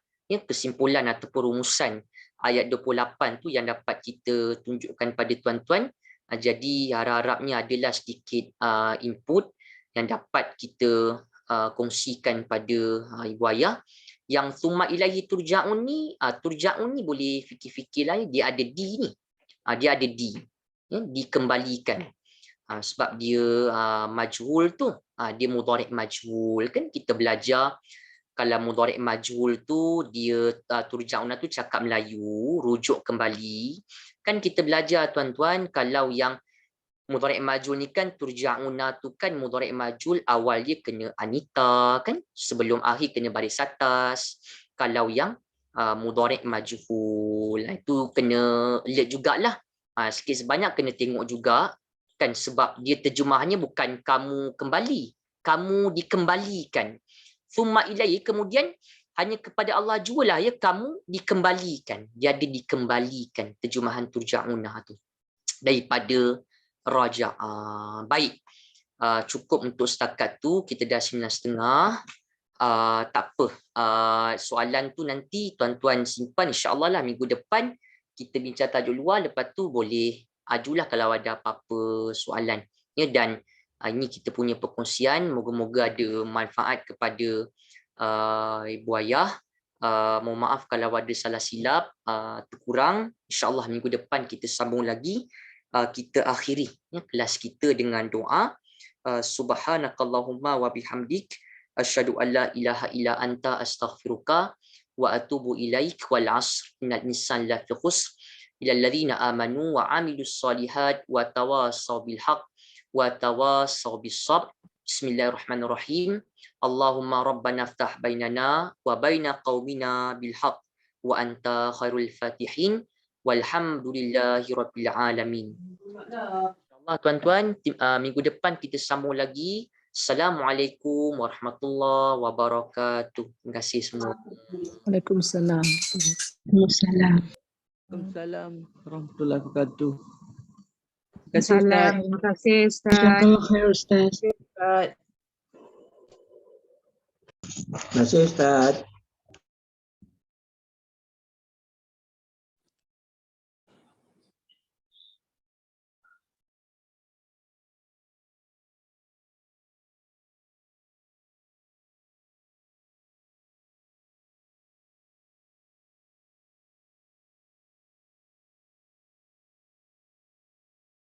kesimpulan ataupun rumusan ayat 28 tu yang dapat kita tunjukkan pada tuan-tuan. Jadi harap-harapnya adalah sedikit input yang dapat kita kongsikan pada ibu ayah. Yang summa ilaihi turja'un ni, turja'un ni boleh fikir-fikir lah, dia ada di ni. Dia ada di, dikembalikan. Sebab dia majhul tu, dia mudhari' majhul, kan. Kita belajar kalau mudhari' majhul tu dia turja'un tu cakap Melayu, rujuk kembali. Kan kita belajar tuan-tuan, kalau yang mudhari' majhul ni kan turja'una tu kan mudhari' majhul awal dia kena anita, kan, sebelum akhir kena baris atas. Kalau yang mudhari' majhul itu kena lihat jugalah, sikit sebanyak kena tengok juga, kan, sebab dia terjemahannya bukan kamu kembali, kamu dikembalikan. Summa ilaihi, kemudian hanya kepada Allah jualah kamu dikembalikan. Dia ada dikembalikan, terjemahan turja'una tu daripada raja'a. Baik, cukup untuk setakat tu, kita dah 9.30. Tak apa, soalan tu nanti tuan-tuan simpan, insya-Allah lah minggu depan kita bincang tajuk luar, lepas tu boleh ajulah kalau ada apa-apa soalan. Ya, dan ini kita punya perkongsian, moga-moga ada manfaat kepada Ibu Ayah. Mohon maaf kalau ada salah silap, terkurang. InsyaAllah minggu depan kita sambung lagi. Kita akhiri kelas kita dengan doa. Subhanakallahumma wa bihamdik asyhadu an la ilaha illa anta astaghfiruka wa atubu ilaik wal 'asr innal insana lafi khusr illa alladziina aamanu wa 'amilus shalihat wa tawassaw bil haqq wa tawassaw bis sabr. Bismillahirrahmanirrahim. Allahumma rabbana iftah bainana wa baina qaumina bil haqq wa anta khairul fatihin walhamdulillahi rabbil alamin. InsyaAllah tuan-tuan, minggu depan kita sambung lagi. Assalamualaikum warahmatullahi wabarakatuh. Terima kasih semua. Waalaikumsalam. Waalaikumsalam. Waalaikumsalam warahmatullahi wabarakatuh. Terima kasih Ustaz. Terima kasih Ustaz. Jazakallah khair Ustaz. Ustaz. Terima kasih Ustaz.